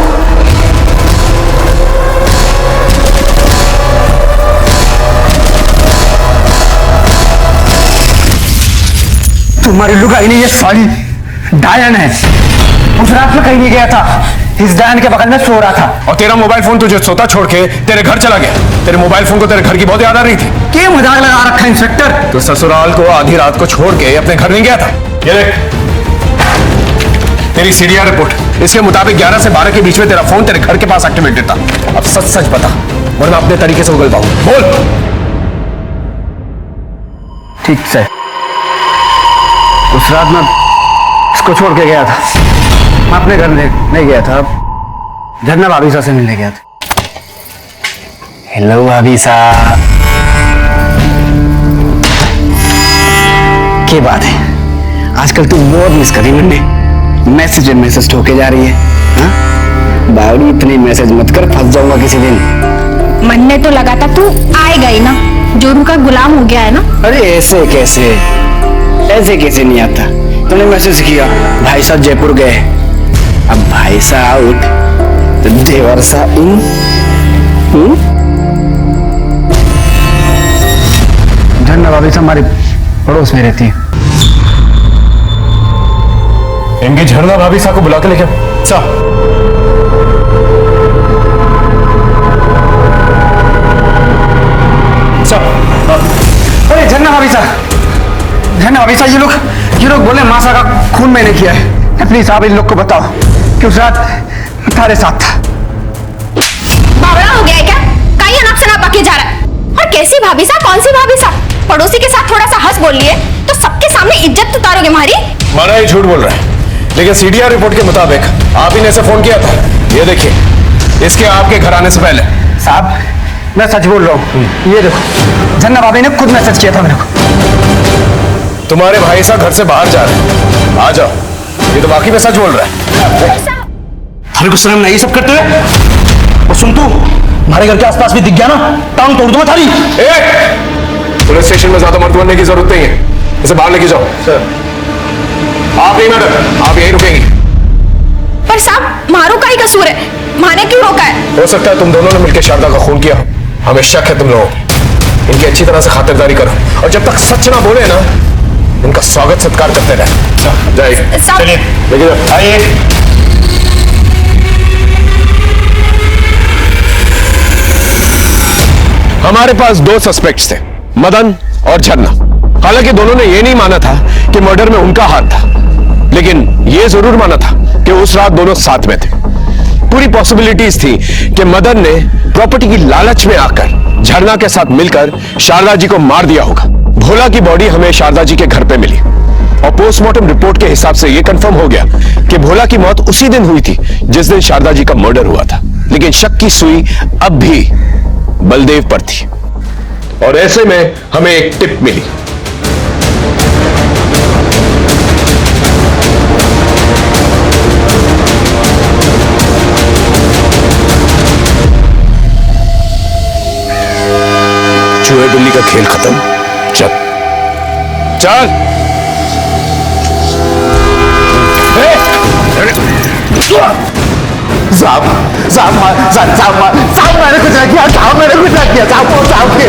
तुम्हारी लुगाई नहीं, ये साली डायन है। उस रात में कहीं नहीं गया था, इस डायन के बगल में सो रहा था। और तेरा मोबाइल फोन तुझे सोता छोड़ के तेरे घर चला गया। तेरे मोबाइल फोन को तेरे घर की बहुत याद आ रही थी। क्या मजाक लगा रखा है इंस्पेक्टर? तो ससुराल को आधी रात को छोड़ के अपने घर नहीं गया था। ये देख तेरी सीडीआर रिपोर्ट, इसके मुताबिक 11 से 12 के बीच में तेरा फोन तेरे घर के पास एक्टिवेटेड था। अब सच सच बता, वरना अपने तरीके से उगल पाऊं। बोल। ठीक से उस रात में इसको छोड़ के गया था, मैं अपने घर नहीं गया था, झरना भाभी सा से मिलने गया था। हेलो भाभी सा, क्या बात है? आजकल तू बहुत मिस कर रही मुन्ने, मैसेज ठोके जा रही है। हाँ बावड़ी, इतनी मैसेज मत कर, फंस जाऊंगा किसी दिन। मन में तो लगा था तू आएगा ही ना, जोरू का गुलाम हो गया है ना। अरे ऐसे कैसे नहीं आता? तूने मैसेज किया भाई साहब जयपुर गए, अब भाई साहब आउट तो देवर सा इन। झरना भाभी से हमारे पड़ोस में रहती है। इनकी झरना भाभी साहब को बुला के लेके सा। अरे झरना भाभी साहब, ये लोग ये लोग बोले मासा का खून मैंने किया है। प्लीज आप इन लोग को बताओ कि उस रात तुम्हारे साथ था। बावड़ा हो गया है क्या? कहीं अनाप शनाप बके जा रहा है। और कैसी भाभी साहब, कौन सी भाभी साहब? पड़ोसी के साथ थोड़ा सा हंस बोल लिए तो सबके सामने इज्जत उतारोगे हमारी? माना ही झूठ बोल रहा है, लेकिन सीडीआर रिपोर्ट के मुताबिक आप ही ने इसे फोन किया था। ये देखिए, इसके आपके घर आने से पहले। साहब मैं सच बोल रहा हूँ, ये देखो जन्ना भाभी ने खुद मैसेज किया था मेरे को। तुम्हारे भाई साहब घर से बाहर जा रहे हैं, आ जाओ। ये तो वाकई में सच बोल रहा है। थारे को शर्म नहीं ये सब करते हुए? और सुन तू, हमारे घर के आसपास भी दिख गया ना, टांग तोड़ दूंगा थारी। पुलिस स्टेशन में ज्यादा मर्द बनने की जरूरत नहीं है, इसे बाहर लेके जाओ। सर आप नहीं मैडम, आप यहीं रुकेंगी। पर साहब मारू का ही कसूर है, माने क्यों रोका है? हो सकता है तुम दोनों ने मिलकर शारदा का खून किया। हमें शक है तुम लोगों को। इनकी अच्छी तरह से खातिरदारी करो, और जब तक सच ना बोले ना, इनका स्वागत सत्कार करते रहे। जाइए, चलिए लेके जाओ। आइए। हमारे पास दो सस्पेक्ट्स थे, मदन और झरना। हालांकि दोनों ने यह नहीं माना था कि मर्डर में उनका हाथ था, लेकिन यह जरूर माना था कि उस रात दोनों साथ में थे। पूरी पॉसिबिलिटीज थी कि मदन ने प्रॉपर्टी की लालच में आकर झरना के साथ मिलकर शारदा जी को मार दिया होगा। भोला की बॉडी हमें शारदा जी के घर पे मिली, और पोस्टमार्टम रिपोर्ट के हिसाब से यह कंफर्म हो गया कि भोला की मौत उसी दिन हुई थी जिस दिन शारदा जी का मर्डर हुआ था। लेकिन शक की सुई अब भी बलदेव पर थी, और ऐसे में हमें एक टिप मिली। चूहे बिल्ली का खेल खत्म। चल चल। साहब मैंने कुछ नहीं किया, साहब मैंने कुछ नहीं किया, साहब के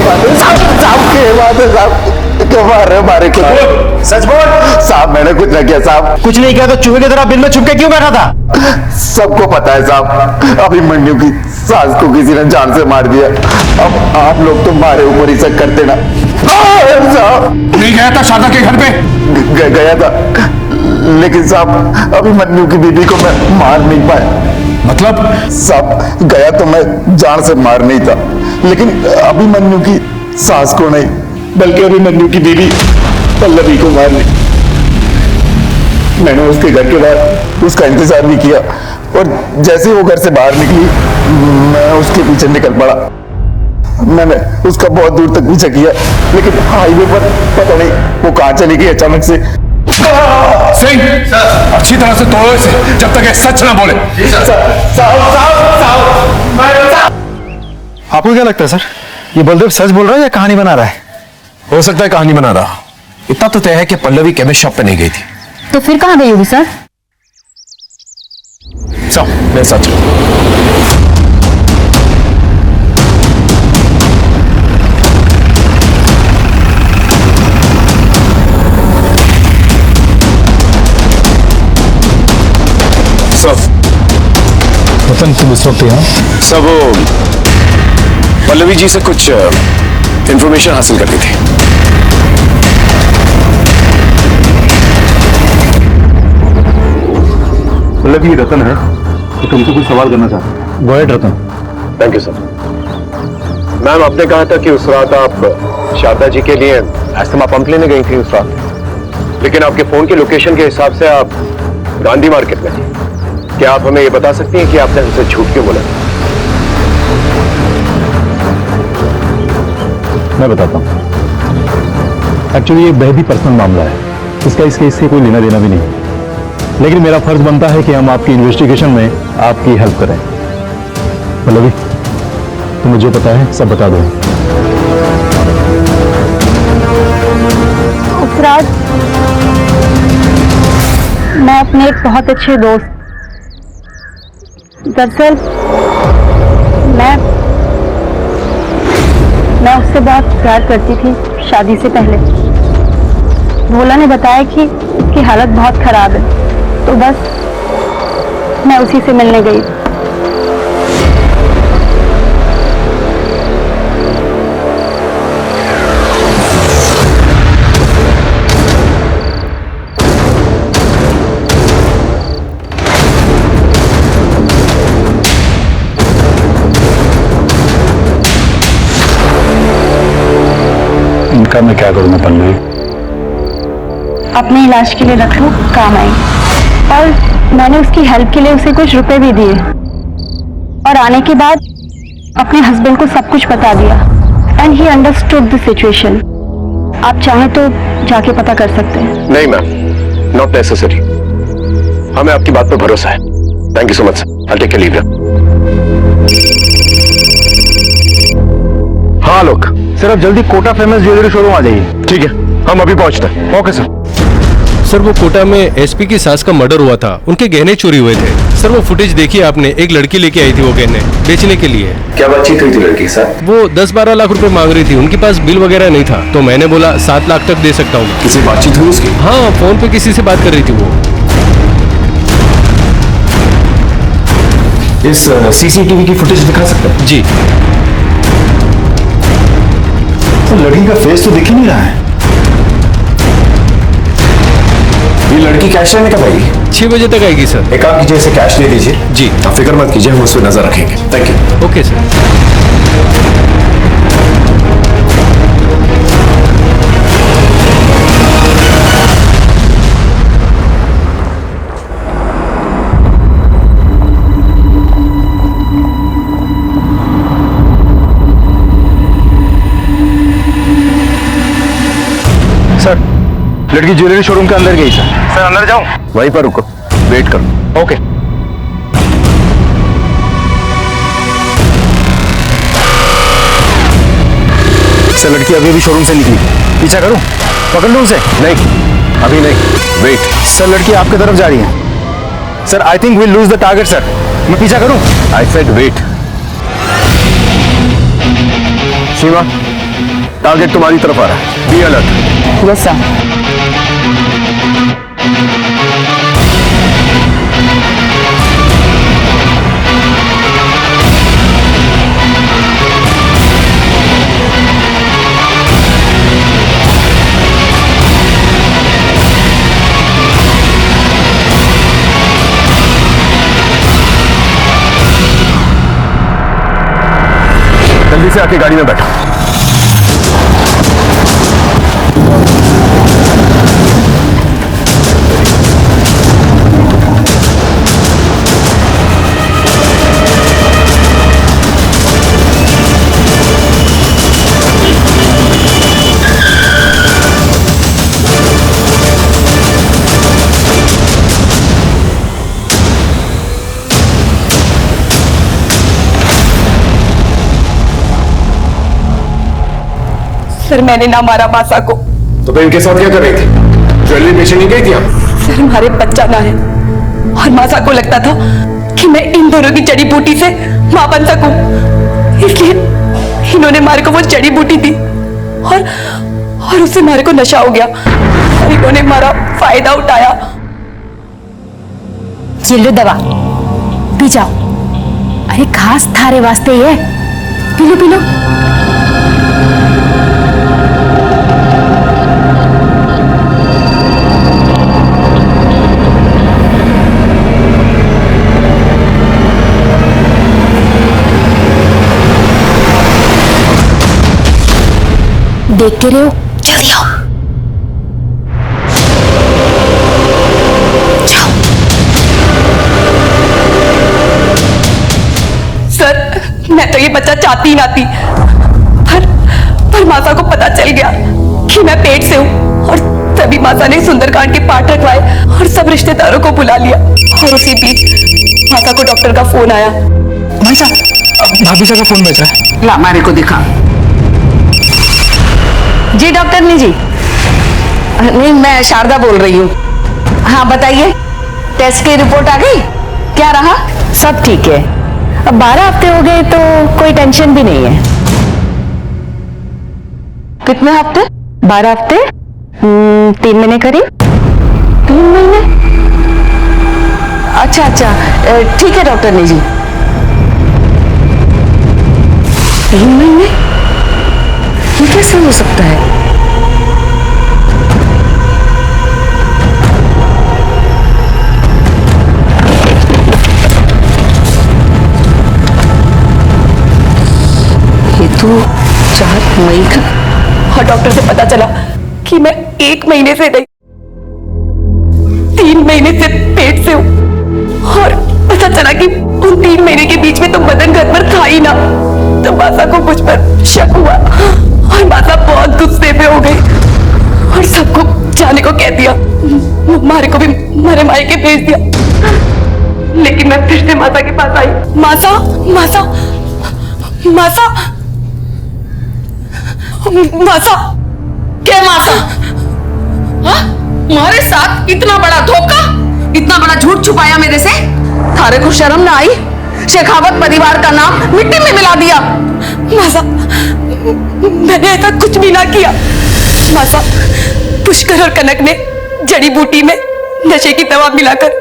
बात है, साहब क्यों मार रहे हो हमारे को? सच बोल। साहब मैंने कुछ नहीं किया साहब। कुछ नहीं किया तो चूहे की तरह बिल में छुप के क्यों बैठा था? सबको पता है साहब, अभिमन्यु की सास को किसी ने जान से मार दिया। अब आप लोग तो मारे ऊपर ही सब करते ना। साहब नहीं गया था शारदा के घर पे? गया था, लेकिन साहब अभिमन्यु की बीबी को मैं मार नहीं पाया। मतलब? साहब गया तो मैं जान से मार नहीं था, लेकिन अभिमन्यु की सास को नहीं, बल्कि अभिमन्यु की बीबी पल्लवी को मार ली। मैंने उसके घर के बाहर उसका इंतजार भी किया, और जैसे वो घर से बाहर निकली मैं उसके पीछे निकल पड़ा। मैंने उसका बहुत दूर तक पीछा किया, लेकिन हाईवे पर पता नहीं वो कहां चली गई अचानक से। सिंह, अच्छी तरह से तोड़ो इसे जब तक ये सच ना बोले। आपको क्या लगता है सर, ये बलदेव सच बोल रहा है या कहानी बना रहा है? हो सकता है कहानी बना रहा। इतना तो तय है कि पल्लवी केमिस्ट शॉप पे नहीं गई थी। तो फिर कहाँ गई होगी सर? चल मैं सच। वतन तुम इस वक्त यहाँ? सब वो पल्लवी जी से कुछ इंफॉर्मेशन हासिल करनी थी। पल्लवी रतन है तो तुमसे कुछ सवाल करना चाहता हूँ। Go ahead Ratan. Thank you sir. Ma'am आपने कहा था कि उस रात आप शारदा जी के लिए एस्थमा पंप लेने गई थी उस रात, लेकिन आपके फोन की लोकेशन के हिसाब से आप गांधी मार्केट में थी। क्या आप हमें ये बता सकती हैं कि आपने हमसे झूठ क्यों बोला? मैं बताता हूँ। एक्चुअली ये बेहद ही पर्सनल मामला है, इसका इस केस से कोई लेना देना भी नहीं है, लेकिन मेरा फर्ज बनता है कि हम आपकी इन्वेस्टिगेशन में आपकी हेल्प करें। पल्लवी तुम्हें जो पता है सब बता दो। उस रात मैं अपने एक बहुत अच्छे दोस्त, दरअसल मैं उससे बहुत प्यार करती थी शादी से पहले। भोला ने बताया कि उसकी हालत बहुत खराब है, तो बस मैं उसी से मिलने गई। इनका मैं क्या करूँगा पल्लवी? अपने इलाज के लिए रख लो, काम आएगी। और मैंने उसकी हेल्प के लिए उसे कुछ रुपए भी दिए और आने के बाद अपने हस्बैंड को सब कुछ बता दिया and he understood the situation. आप चाहें तो जाके पता कर सकते हैं। नहीं मैम, नॉट नेसेसरी। हमें आपकी बात पर भरोसा है। Thank you so much. I take leave. हाँ लोग, सर आप जल्दी कोटा फेमस ज्वेलरी शोरूम आ जाइए। ठीक है, हम अभी पहुंचते हैं। Okay sir. सर वो कोटा में एसपी की सास का मर्डर हुआ था, उनके गहने चोरी हुए थे। सर वो फुटेज देखी आपने, एक लड़की लेके आई थी वो गहने बेचने के लिए। क्या बातचीत हुई थी लड़की के साथ? वो 10-12 लाख रुपए मांग रही थी, उनके पास बिल वगैरह नहीं था, तो मैंने बोला 7 लाख तक दे सकता हूँ। किसी बातचीत हुई उसकी? हाँ, फोन पे किसी से बात कर रही थी वो। इस सीसीटीवी की फुटेज दिखा सकते हैं? जी। तो लड़की का फेस तो दिख ही नहीं रहा है। ये लड़की कैश लेने कब आएगी? 6 बजे तक आएगी सर। एक काम कीजिए, इसे कैश दे दीजिए। जी। आप फिक्र मत कीजिए, हम उस पर नजर रखेंगे। Thank you. Okay sir. Sir लड़की ज्वेलरी शोरूम के अंदर गई सर। सर अंदर जाऊं? वहीं पर रुको, वेट करो। ओके। सर लड़की अभी अभी शोरूम से निकली, पीछा करूं? पकड़ लूं उसे? नहीं, अभी नहीं, वेट। सर लड़की आपकी तरफ जा रही है। Sir I think we lose the target sir. मैं पीछा करूं? I said wait. Seema, target तुम्हारी तरफ आ रहा है। Be alert. Yes sir. जल्दी से आके गाड़ी में बैठो। सर मैंने ना मारा मासा को। तो फिर इनके साथ क्या कर रही थी? ज्वेलरी बेचने नहीं गई थी आप? सर हमारे बच्चा ना है और मासा को लगता था कि मैं इन दोनों की जड़ी बूटी से मां बन सकूं, इसलिए इन्होंने मारे को वो जड़ी बूटी दी और उससे मारे को नशा हो गया और इन्होंने हमारा फायदा उठाया। चिल्लो दवा पी जाओ। अरे खास थारे वास्ते ये, पी लो पी लो। देखते रहो, जल्दी आओ। सर मैं तो ये बच्चा चाहती ही ना थी, पर माता को पता चल गया कि मैं पेट से हूँ और तभी माता ने सुंदरकांड के पाठ रखवाए और सब रिश्तेदारों को बुला लिया। और उसी बीच माता को डॉक्टर का फोन आया। मासा, भाभी का फोन बज रहा है। ला हमारे को दिखा। जी डॉक्टर ने जी। नहीं मैं शारदा बोल रही हूँ। हाँ बताइए, टेस्ट की रिपोर्ट आ गई? क्या रहा? सब ठीक है। अब 12 हफ्ते हो गए तो कोई टेंशन भी नहीं है। कितने हफ्ते? 12 हफ्ते 3 महीने करीब। 3 महीने? अच्छा अच्छा, ठीक है डॉक्टर ने जी। 3 महीने? ये कैसे हो सकता है? ये तो 4 मई का और डॉक्टर से पता चला कि मैं 1 महीने से नहीं 3 महीने से पेट से हूँ। और पता चला कि उन 3 महीने के बीच में तो बदन घर पर था ही ना। तो मासा को मुझ पर शक हुआ और मासा बहुत गुस्से में हो गई और सबको जाने को कह दिया। मारे को भी मारे मायके भेज दिया। लेकिन मैं फिर से मासा के पास आई। मासा मासा मासा मासा क्या मासा? हाँ? तुम्हारे साथ इतना बड़ा धोखा, इतना बड़ा झूठ छुपाया मेरे से? थारे को शर्म ना आई? शेखावत परिवार का नाम मिट्टी में मिला दिया। मासा मैंने ऐसा कुछ भी ना किया। मासा पुष्कर और कनक ने जड़ी बूटी में नशे की दवा मिलाकर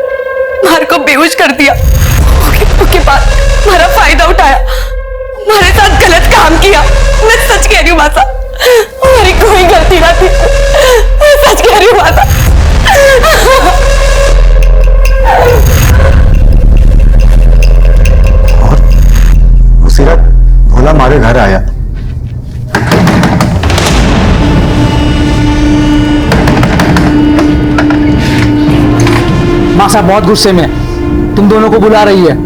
मार को बेहोश कर दिया। उसके बाद हमारा फायदा उठाया, हमारे साथ गलत काम किया। मैं सच कह रही हूँ मासा, हमारी कोई गलती ना थी। मैं सच कह रही हूँ मासा। और उसी रात भोला हमारे घर आया। मासा बहुत गुस्से में तुम दोनों को बुला रही है।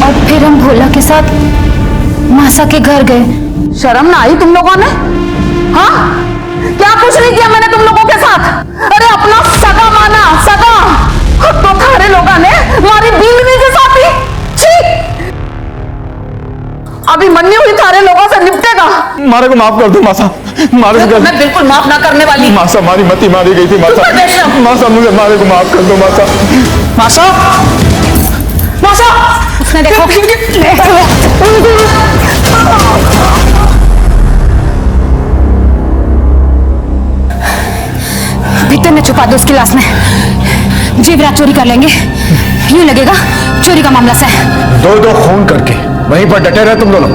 और फिर हम भोला के साथ मासा के घर गए। शर्म ना आई तुम लोगों ने? हाँ? क्या कुछ नहीं किया मैंने तुम लोगों के साथ? अरे अपना सगा माना, सगा। तो थारे लोगों ने हमारी बीवी के साथ ही। छी! अभी मरनी हुई थारे लोगों से निपटेगा। मारे को माफ कर दो मासा, मारे को मैं बिल्कुल माफ ना करने वाली। मासा मारी मती मारी गई थी मासा। मासा मुझे मारे को माफ कर दो मासा। मासा मासा उसने देखो भीतर में छुपा दो उसकी लाश में। जेवरात चोरी कर लेंगे, यूं लगेगा चोरी का मामला सा है। दो खून करके वहीं पर डटे रहे तुम दोनों।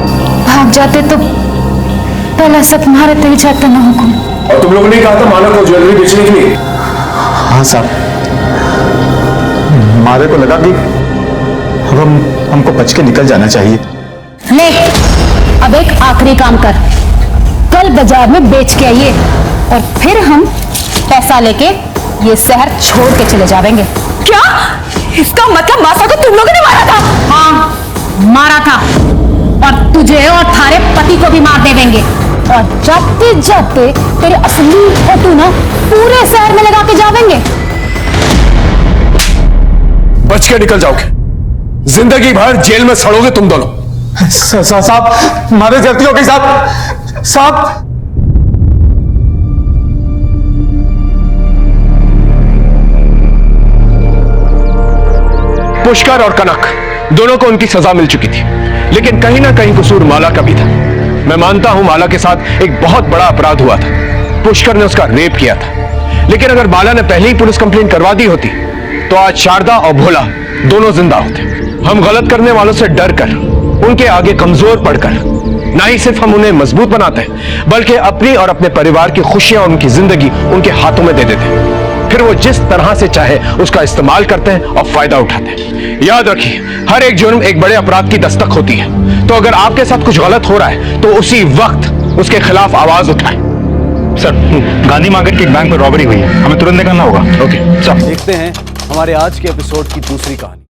भाग जाते तो पहला सब तुम्हारे तय जाता ना हुकुम। और तुम लोगों ने कहा था माला को ज्वेलरी बेचने के लिए। हाँ साहब, मारे को लगा कि अब हमको बच के निकल जाना चाहिए। ले अब एक आखिरी काम कर, कल बाजार में बेच के आइए और फिर हम पैसा लेके ये शहर छोड़ के चले जाएंगे। क्या इसका मतलब मासा को तुम लोगों ने मारा था? हाँ मारा था, और तुझे और थारे पति को भी मार दे देंगे। और जाते जाते तेरे असली फोटो ना पूरे शहर में लगा के जाएंगे। बच के निकल जाओगे, जिंदगी भर जेल में सड़ोगे तुम दोनों। साहब मारे गलती हो गई साहब। साहब पुष्कर और कनक दोनों को उनकी सजा मिल चुकी थी, लेकिन कहीं ना कहीं कसूर माला का भी था। मैं मानता हूं माला के साथ एक बहुत बड़ा अपराध हुआ था, पुष्कर ने उसका रेप किया था। लेकिन अगर माला ने पहले ही पुलिस कंप्लेंट करवा दी होती तो आज शारदा और भोला दोनों जिंदा होते। हम गलत करने वालों से डर कर, उनके आगे कमजोर पड़कर ना ही सिर्फ हम उन्हें मजबूत बनाते हैं, बल्कि अपनी और अपने परिवार की खुशियां और उनकी जिंदगी उनके हाथों में दे देते हैं। फिर वो जिस तरह से चाहे उसका इस्तेमाल करते हैं और फायदा उठाते हैं। याद रखिए, हर एक जुर्म एक बड़े अपराध की दस्तक होती है। तो अगर आपके साथ कुछ गलत हो रहा है तो उसी वक्त उसके खिलाफ आवाज उठाएं। सर, गांधी मार्केट के एक बैंक में रॉबरी हुई है, हमें तुरंत निकलना होगा। ओके चल। देखते हैं हमारे आज के एपिसोड की दूसरी कहानी।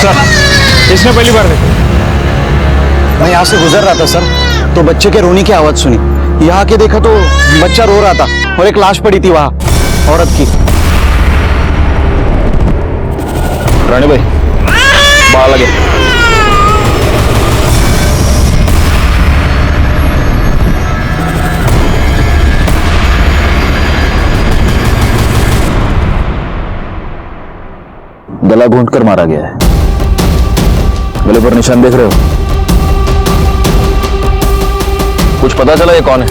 सर, इसने पहली बार देखा। मैं यहाँ से गुजर रहा था सर, तो बच्चे के रोने की आवाज सुनी। यहाँ आके देखा तो बच्चा रो रहा था और एक लाश पड़ी थी वहां, औरत की। रानी भाई, बाहर लगे। गला घूंट कर मारा गया है। गले पर निशान देख रहे हो? कुछ पता चला ये कौन है?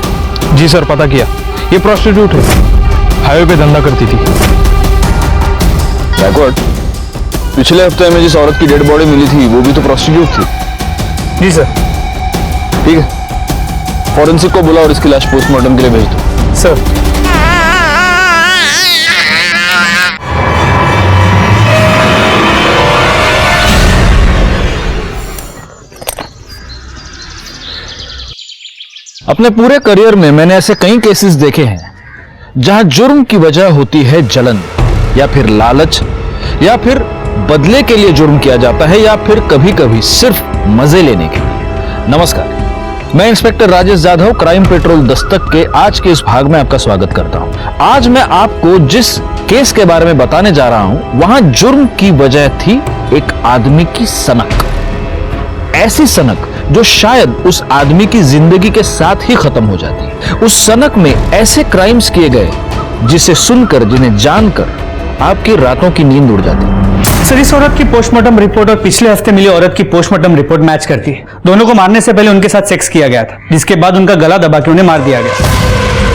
जी सर, पता किया। ये प्रोस्टिट्यूट है, हाईवे पे धंधा करती थी। बैकवर्ड, पिछले हफ्ते में जिस औरत की डेड बॉडी मिली थी वो भी तो प्रोस्टिट्यूट थी। जी सर। ठीक है, फॉरेंसिक को बुला और इसकी लाश पोस्टमार्टम के लिए भेज दो। सर। अपने पूरे करियर में मैंने ऐसे कई केसेस देखे हैं जहां जुर्म की वजह होती है जलन, या फिर लालच, या फिर बदले के लिए जुर्म किया जाता है, या फिर कभी कभी सिर्फ मजे लेने के लिए। नमस्कार, मैं inspector Rajesh Jadhav, crime petrol Dastak के आज के इस भाग में आपका स्वागत करता हूं। आज मैं आपको जिस केस के बारे में बताने जा रहा हूं, वहां जुर्म की वजह थी एक आदमी की सनक। ऐसी सनक जो शायद उस आदमी की जिंदगी के साथ ही खत्म हो जाती। उस सनक में ऐसे क्राइम्स किए गए जिसे सुनकर, जिन्हें जानकर आपकी रातों की नींद उड़ जाती। सर, इस औरत की पोस्टमार्टम रिपोर्ट और पिछले हफ्ते मिली औरत की पोस्टमार्टम रिपोर्ट मैच करती है। दोनों को मारने से पहले उनके साथ सेक्स किया गया था, जिसके बाद उनका गला दबा के उन्हें मार दिया गया।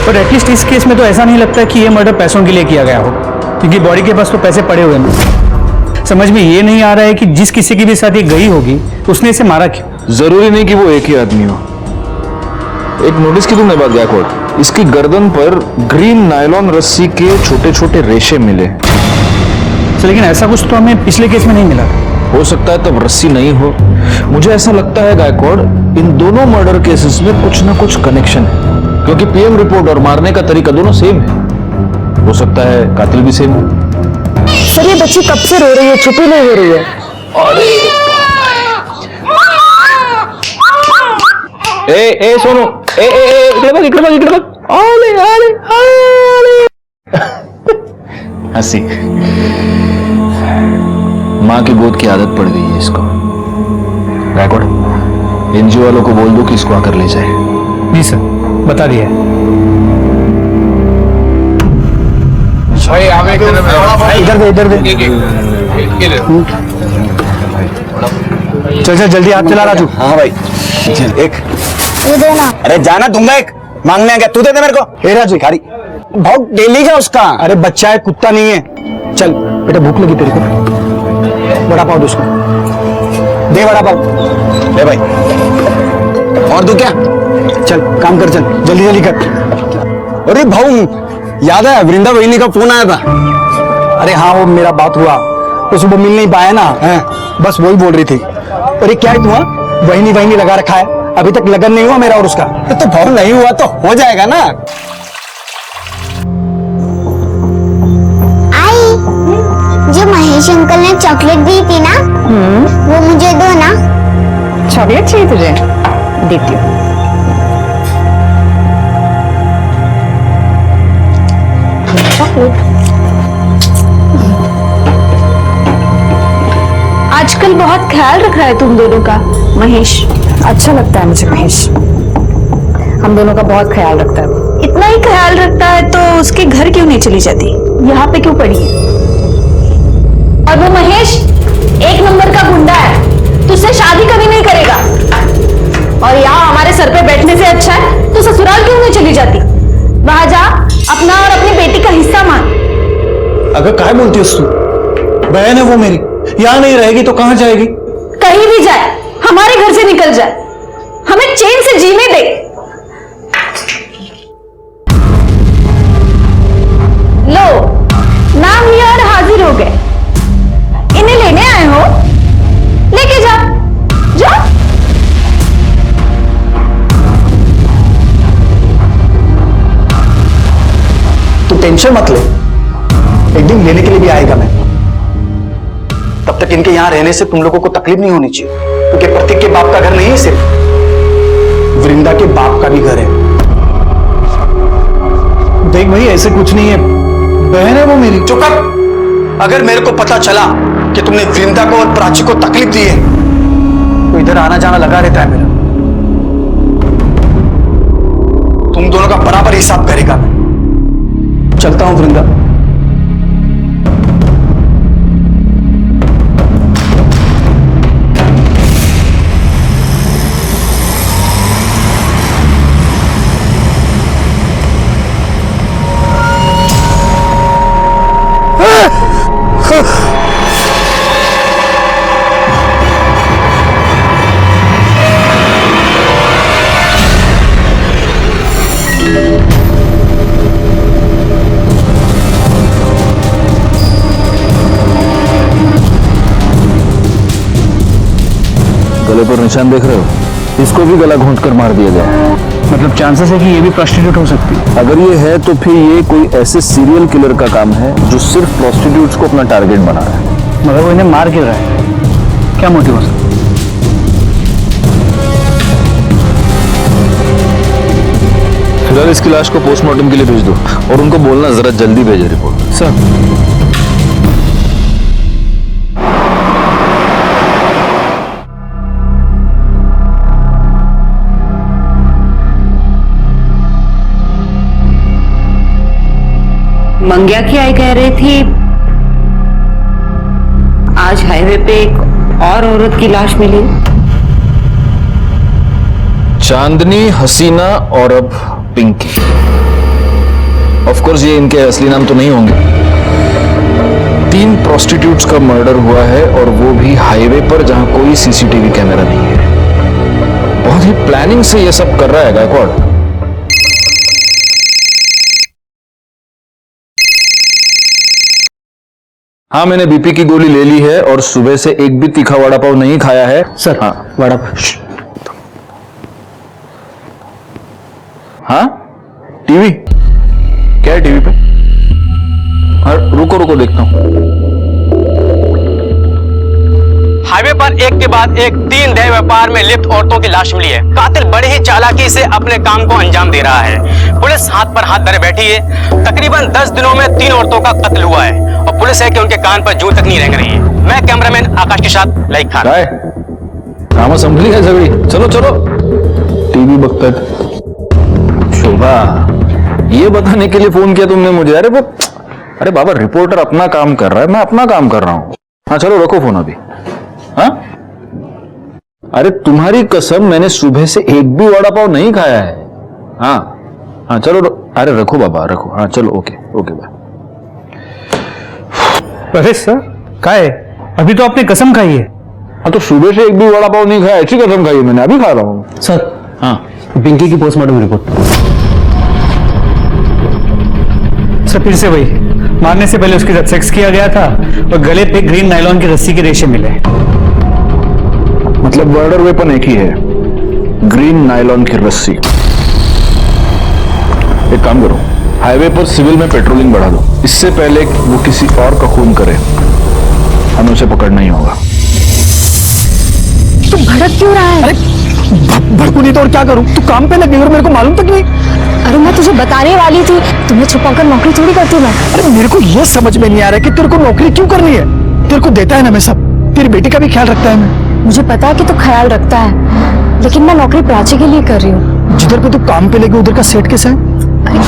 पर एटलीस्ट इस केस में तो ऐसा नहीं लगता कि यह मर्डर पैसों के लिए किया गया हो, क्योंकि बॉडी के पास तो पैसे पड़े हुए हैं। समझ में ये नहीं आ रहा है कि जिस किसी की भी साथ ये गई होगी उसने इसे मारा क्यों। जरूरी नहीं कि वो एक ही आदमी हो। एक नोटिस की तुमने बात गैकवाड, इसकी गर्दन पर ग्रीन नायलॉन रस्सी के छोटे छोटे रेशे मिले। लेकिन ऐसा कुछ तो हमें पिछले केस में नहीं मिला। हो सकता है तब रस्सी नहीं हो। मुझे ऐसा लगता है गायकवाड, इन दोनों मर्डर केसेस में कुछ ना कुछ कनेक्शन है, क्योंकि पीएम रिपोर्ट और मारने का तरीका दोनों सेम है। हो सकता है कातिल भी सेम हो। सर, ये बच्ची कब से रो रही है, छुपी नहीं हो रही है। ए सोनू, इकडे बघ। हंसी। माँ की गोद की आदत पड़ गई है इसको। गायकवाड, एनजीओ वालों को बोल दो कि इसको आकर ले जाए। जी सर, बता दिया। इधर दे। चल जल्दी हाथ चला राजू। हाँ भाई, एक ये देना। अरे जाना दूंगा, एक मांगने आ गया, तू दे दे मेरे को। ए राजू, खारी बहुत डेली का उसका। अरे बच्चा है, कुत्ता नहीं है। चल बेटा, भूख लगी तेरे को, बड़ा पाव दे उसको। दे बड़ा पाव। ले भाई, और दू क्या? चल काम कर, चल जल्दी कर। अरे भाऊ, याद है वृंदा वहिनी का फोन आया था? अरे हाँ, वो मेरा बात हुआ तो सुबह मिल नहीं पाया ना, बस वही बोल रही थी। अरे क्या है तुम्हारा वहिनी लगा रखा है, अभी तक लगन नहीं हुआ मेरा और उसका। तो भाऊ नहीं हुआ तो हो जाएगा ना। आई, जो महेश अंकल ने चॉकलेट दी थी ना, वो मुझे दो ना। चॉकलेट चाहिए तुझे? देती हूँ। आजकल बहुत ख्याल रख रहा है तुम दोनों का महेश। अच्छा लगता है मुझे महेश, हम दोनों का बहुत ख्याल रखता है। इतना ही ख्याल रखता है तो उसके घर क्यों नहीं चली जाती, यहाँ पे क्यों पड़ी है? और वो महेश एक नंबर का गुंडा है, तुझसे शादी कभी नहीं करेगा। और यहाँ हमारे सर पे बैठने से अच्छा है तो ससुराल क्यों नहीं चली जाती? वहां जा, अपना और अपनी बेटी का हिस्सा मांग। अगर काय बोलती है तू? बहन है वो मेरी, यहाँ नहीं रहेगी तो कहाँ जाएगी? कहीं भी जाए, हमारे घर से निकल जाए, हमें चैन से जीने दे। लो, नाम लिया और हाजिर हो गए। इन्हें लेने आए हो, लेके जा, जा। तू टेंशन मत ले, एक दिन लेने के लिए भी आएगा मैं, तब तक इनके यहाँ रहने से तुम लोगों को तकलीफ नहीं होनी चाहिए, क्योंकि प्रतीक के बाप का घर नहीं है, सिर्फ वृंदा के बाप का भी घर है। देख भाई ऐसे कुछ नहीं है, बहन है वो मेरी। चुप कर। अगर मेरे को पता चला कि तुमने वृंदा को और प्राची को तकलीफ दी है तो इधर आना जाना लगा रहता है मेरा। तुम दोनों का बराबर हिसाब करेगा मैं। चलता हूं वृंदा। गले पर निशान देख रहे हो? इसको भी गला घोंट कर मार दिया गया। मतलब चांसेस है कि ये भी प्रोस्टिट्यूट हो सकती है। अगर ये है तो फिर ये कोई ऐसे सीरियल किलर का काम है जो सिर्फ प्रोस्टिट्यूट्स को अपना टारगेट बना रहा है। मगर वो इन्हें मार क्यों रहा है? क्या मोटिव हो सकता है? फिलहाल इसकी लाश को पोस्टमार्टम के लिए भेज दो और उनको बोलना जरा जल्दी भेजे रिपोर्ट। सर मंग्या की आई कह रही थी आज हाईवे पे एक और औरत की लाश मिली। चांदनी, हसीना और अब पिंकी। ऑफ कोर्स ये इनके असली नाम तो नहीं होंगे। 3 प्रोस्टिट्यूट्स का मर्डर हुआ है और वो भी हाईवे पर जहां कोई सीसीटीवी कैमरा नहीं है। बहुत ही प्लानिंग से ये सब कर रहा है गायकवाड़। हाँ, मैंने बीपी की गोली ले ली है और सुबह से एक भी तीखा वड़ा पाव नहीं खाया है। सर हाँ वड़ा हाँ टीवी क्या है टीवी पे? हाँ रुको रुको देखता हूँ। हाईवे पर एक के बाद एक 3 देह व्यापार में लिप्त औरतों की लाश मिली है। कातिल बड़े ही चालाकी से अपने काम को अंजाम दे रहा है। पुलिस हाथ पर हाथ धरे बैठी है। तकरीबन 10 दिनों में 3 औरतों का कत्ल हुआ है और पुलिस है कि उनके कान पर जूं तक नहीं रेंग रही है। मैं कैमरामैन आकाश के साथ लाइक खान। काम संभली है झगड़ी। चलो चलो टीवी बकता। शोभा, ये बताने के लिए फोन किया तुमने मुझे? अरे बाबा, रिपोर्टर अपना काम कर रहा है, मैं अपना काम कर रहा हूं। हाँ चलो रखो फोन अभी। हाँ अरे तुम्हारी कसम, मैंने सुबह से एक भी वड़ा पाव नहीं खाया है। हाँ हाँ चलो अरे रखो बाबा रखो। हाँ चलो ओके ओके बाय। अरे सर क्या है? अभी तो आपने कसम खाई है। हाँ तो सुबह से एक भी वड़ा पाव नहीं खाया, अच्छी कसम खाई है मैंने, अभी खा रहा हूँ। सर हाँ पिंकी की पोस्टमार्टम रिपोर्ट। सर फिर से वही, मारने से पहले उसके साथ सेक्स किया गया था और गले पे ग्रीन नायलॉन की रस्सी के रेशे मिले। मतलब मर्डर वेपन एक ही है, ग्रीन नायलॉन की रस्सी। एक काम करो, हाईवे पर सिविल में पेट्रोलिंग बढ़ा दो। इससे पहले वो किसी और का खून करे, हमें उसे पकड़ना ही होगा। तू भड़क क्यों रहा है? भड़कू नहीं तो और क्या करूं? तू काम पे लगी और मेरे को मालूम तक नहीं। अरे मैं तुझे बताने वाली थी, तुम्हें छुपाकर नौकरी थोड़ी करती हूँ मैं। अरे मेरे को ये समझ में नहीं आ रहा कि तेरे को नौकरी क्यों करनी है। तेरे को देता है ना मैं सब, तेरी बेटी का भी ख्याल रखता है मैं। मुझे पता है कि तू ख्याल रखता है, लेकिन मैं नौकरी प्राची के लिए कर रही हूँ। जिधर पे तू काम पे लगी उधर का सेट कैसा है?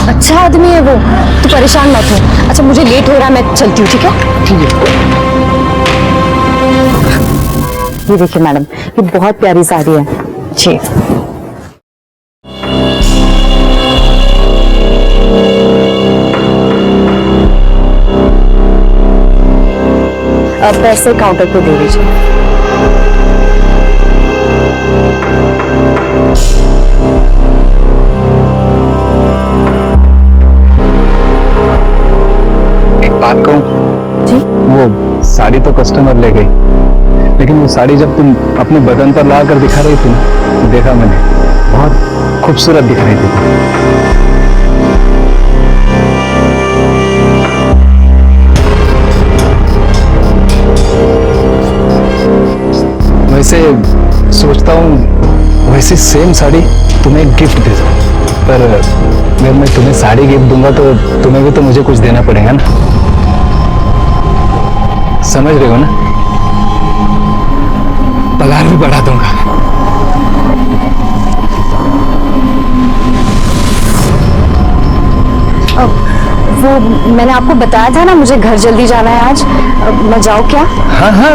अच्छा आदमी है वो, तू परेशान मत हो। अच्छा मुझे लेट हो रहा है, मैं चलती हूँ। ठीक है ठीक है। ये देखिए मैडम, ये बहुत प्यारी साड़ी है जी। अब पैसे काउंटर पे दे दीजिए। एक बात कहूं? जी? वो साड़ी तो कस्टमर ले गई, लेकिन वो साड़ी जब तुम अपने बदन पर ला कर दिखा रही थी ना, तो देखा मैंने, बहुत खूबसूरत दिख रही थी। सेम साड़ी तुम्हें गिफ्ट दे दूं, पर अगर मैं तुम्हें साड़ी गिफ्ट दूंगा तो तुम्हें भी तो मुझे कुछ देना पड़ेगा ना, समझ रहे हो ना? पगार भी बढ़ा दूंगा। वो मैंने आपको बताया था ना, मुझे घर जल्दी जाना है आज। मैं जाऊँ क्या? हाँ हाँ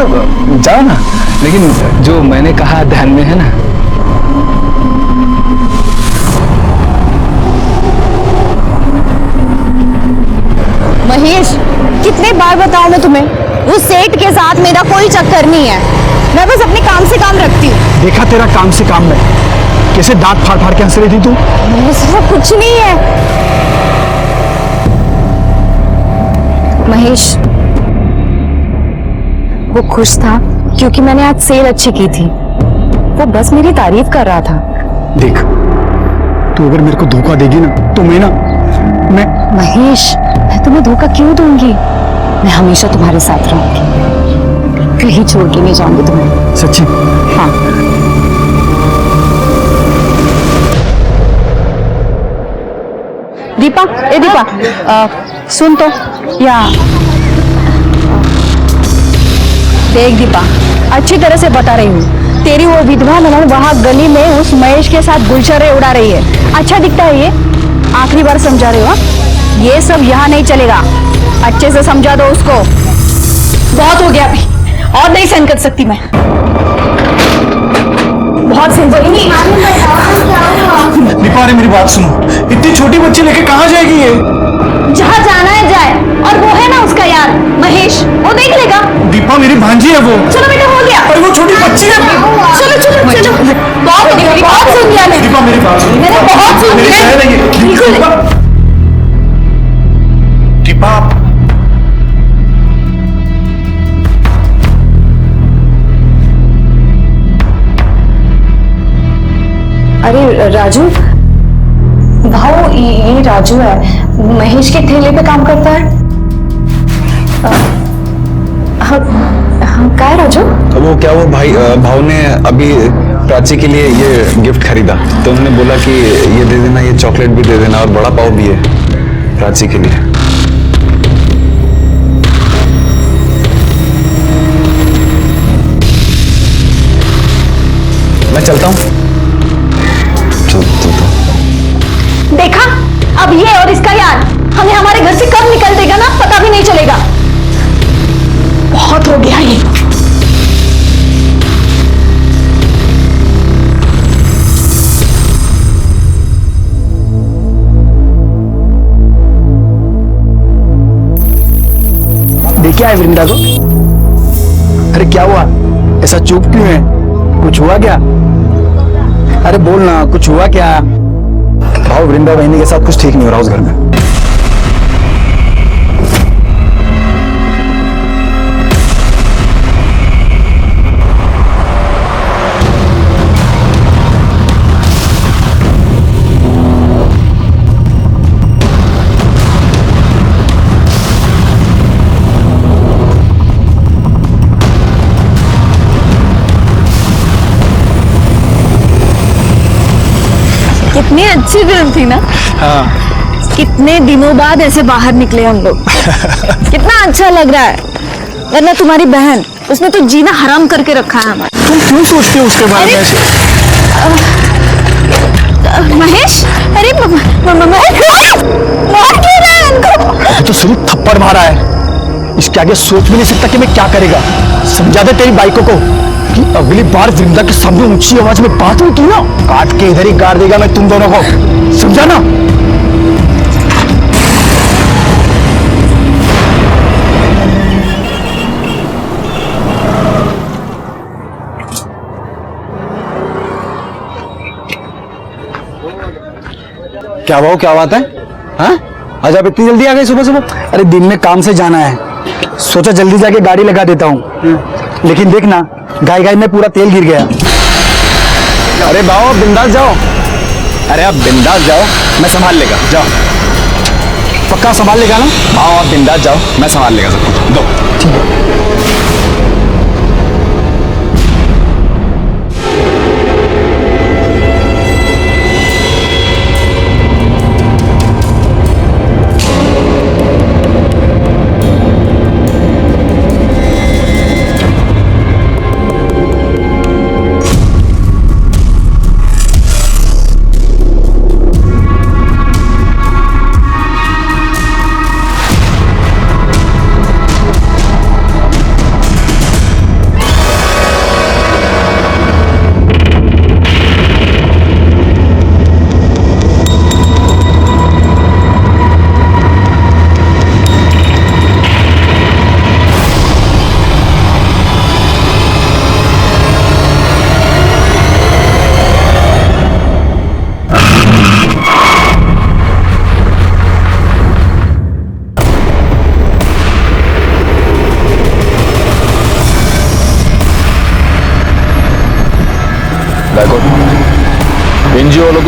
जाओ ना, लेकिन जो मैंने कहा ध्यान में है ना? महेश, कितने बार बताऊं मैं तुम्हें, उस सेठ के साथ मेरा कोई चक्कर नहीं है। मैं बस अपने काम से काम रखती हूँ। देखा तेरा काम से काम में कैसे दांत फाड़ फाड़ के हंस रही थी तू। वो कुछ नहीं है महेश। वो खुश था क्योंकि मैंने आज सेल अच्छी की थी। वो बस मेरी तारीफ कर रहा था। देख, तू अगर मेरे को धोखा देगी ना तो मैं महेश, मैं तुम्हें धोखा क्यों दूंगी? मैं हमेशा तुम्हारे साथ रहूंगी, कहीं छोड़ के नहीं जाऊंगी तुम्हें। सच्ची? हाँ। दीपा, ए दीपा, सुन तो, या देख दीपा, अच्छी तरह से बता रही हूँ, तेरी वो विधवा ननद वहाँ गली में उस महेश के साथ गुलछर्रे उड़ा रही है। अच्छा दिखता है ये? आखिरी बार समझा रही हो? ये सब यहाँ नहीं चलेगा, अच्छे से समझा दो उसको। बहुत हो गया अभी, और नहीं सहन कर सकती मैं। बहुत सहन कर नहीं। दीपा, मेरी बात सुनो, इतनी छोटी बच्ची लेके कहाँ जाएगी ये? जहाँ जाना है जाए, और वो है ना उसका यार महेश, वो देख लेगा। दीपा, मेरी भांजी है वो। चलो बेटा, हो गया। अरे वो छोटी बच्ची है। चलो चलो चलो, बहुत हो गया, बहुत सुन लिया मैंने। दीपा, मेरी बात सुनो, मैंने बहुत सुन लिया। बिल्कुल। दीपा, अरे राजू, भाऊ, ये राजू है, महेश के ठेले पे काम करता है। हाँ, क्या है राजू? वो क्या, वो भाव ने अभी प्राची के लिए ये गिफ्ट खरीदा, तो उन्होंने बोला कि ये दे देना, ये चॉकलेट भी दे देना, और बड़ा पाव भी है प्राची के लिए। मैं चलता हूँ। देखा, अब ये और इसका यार हमें हमारे घर से कब निकल देगा ना, पता भी नहीं चलेगा। बहुत हो गया ये। देखे है वृंदा को? अरे क्या हुआ, ऐसा चुप क्यों है? कुछ हुआ क्या? अरे बोल ना, कुछ हुआ क्या? भाव, वृंदा बहनी के साथ कुछ ठीक नहीं हो रहा उस घर में। कितनी अच्छी फिल्म थी ना? हाँ। कितने दिनों बाद ऐसे बाहर निकले हम लोग। कितना अच्छा लग रहा है। वरना तुम्हारी बहन, उसने तो जीना हराम करके रखा है हमारा। तुम क्यों सोचते हो उसके बारे में ऐसे? महेश, अरे मार क्यों रहा है इनको? तो सिर्फ थप्पड़ मारा है, इसके आगे सोच भी नहीं सकता कि मैं क्या करेगा। समझा दे तेरी बाइकों को कि अगली बार वृंदा के सामने ऊंची आवाज में बात हुई की ना, काट के इधर ही गाड़ देगा मैं तुम दोनों को, समझा ना? क्या भाव, क्या बात है? हाँ, आज आप इतनी जल्दी आ गए सुबह सुबह? अरे दिन में काम से जाना है, सोचा जल्दी जाके गाड़ी लगा देता हूँ, लेकिन देखना गाय गाय में पूरा तेल गिर गया। अरे बाबा, बिंदास जाओ। अरे आप बिंदास जाओ, मैं संभाल लेगा, जाओ। पक्का संभाल लेगा ना? हाँ, आप बिंदास जाओ, मैं संभाल लेगा सब कुछ। दो, ठीक है।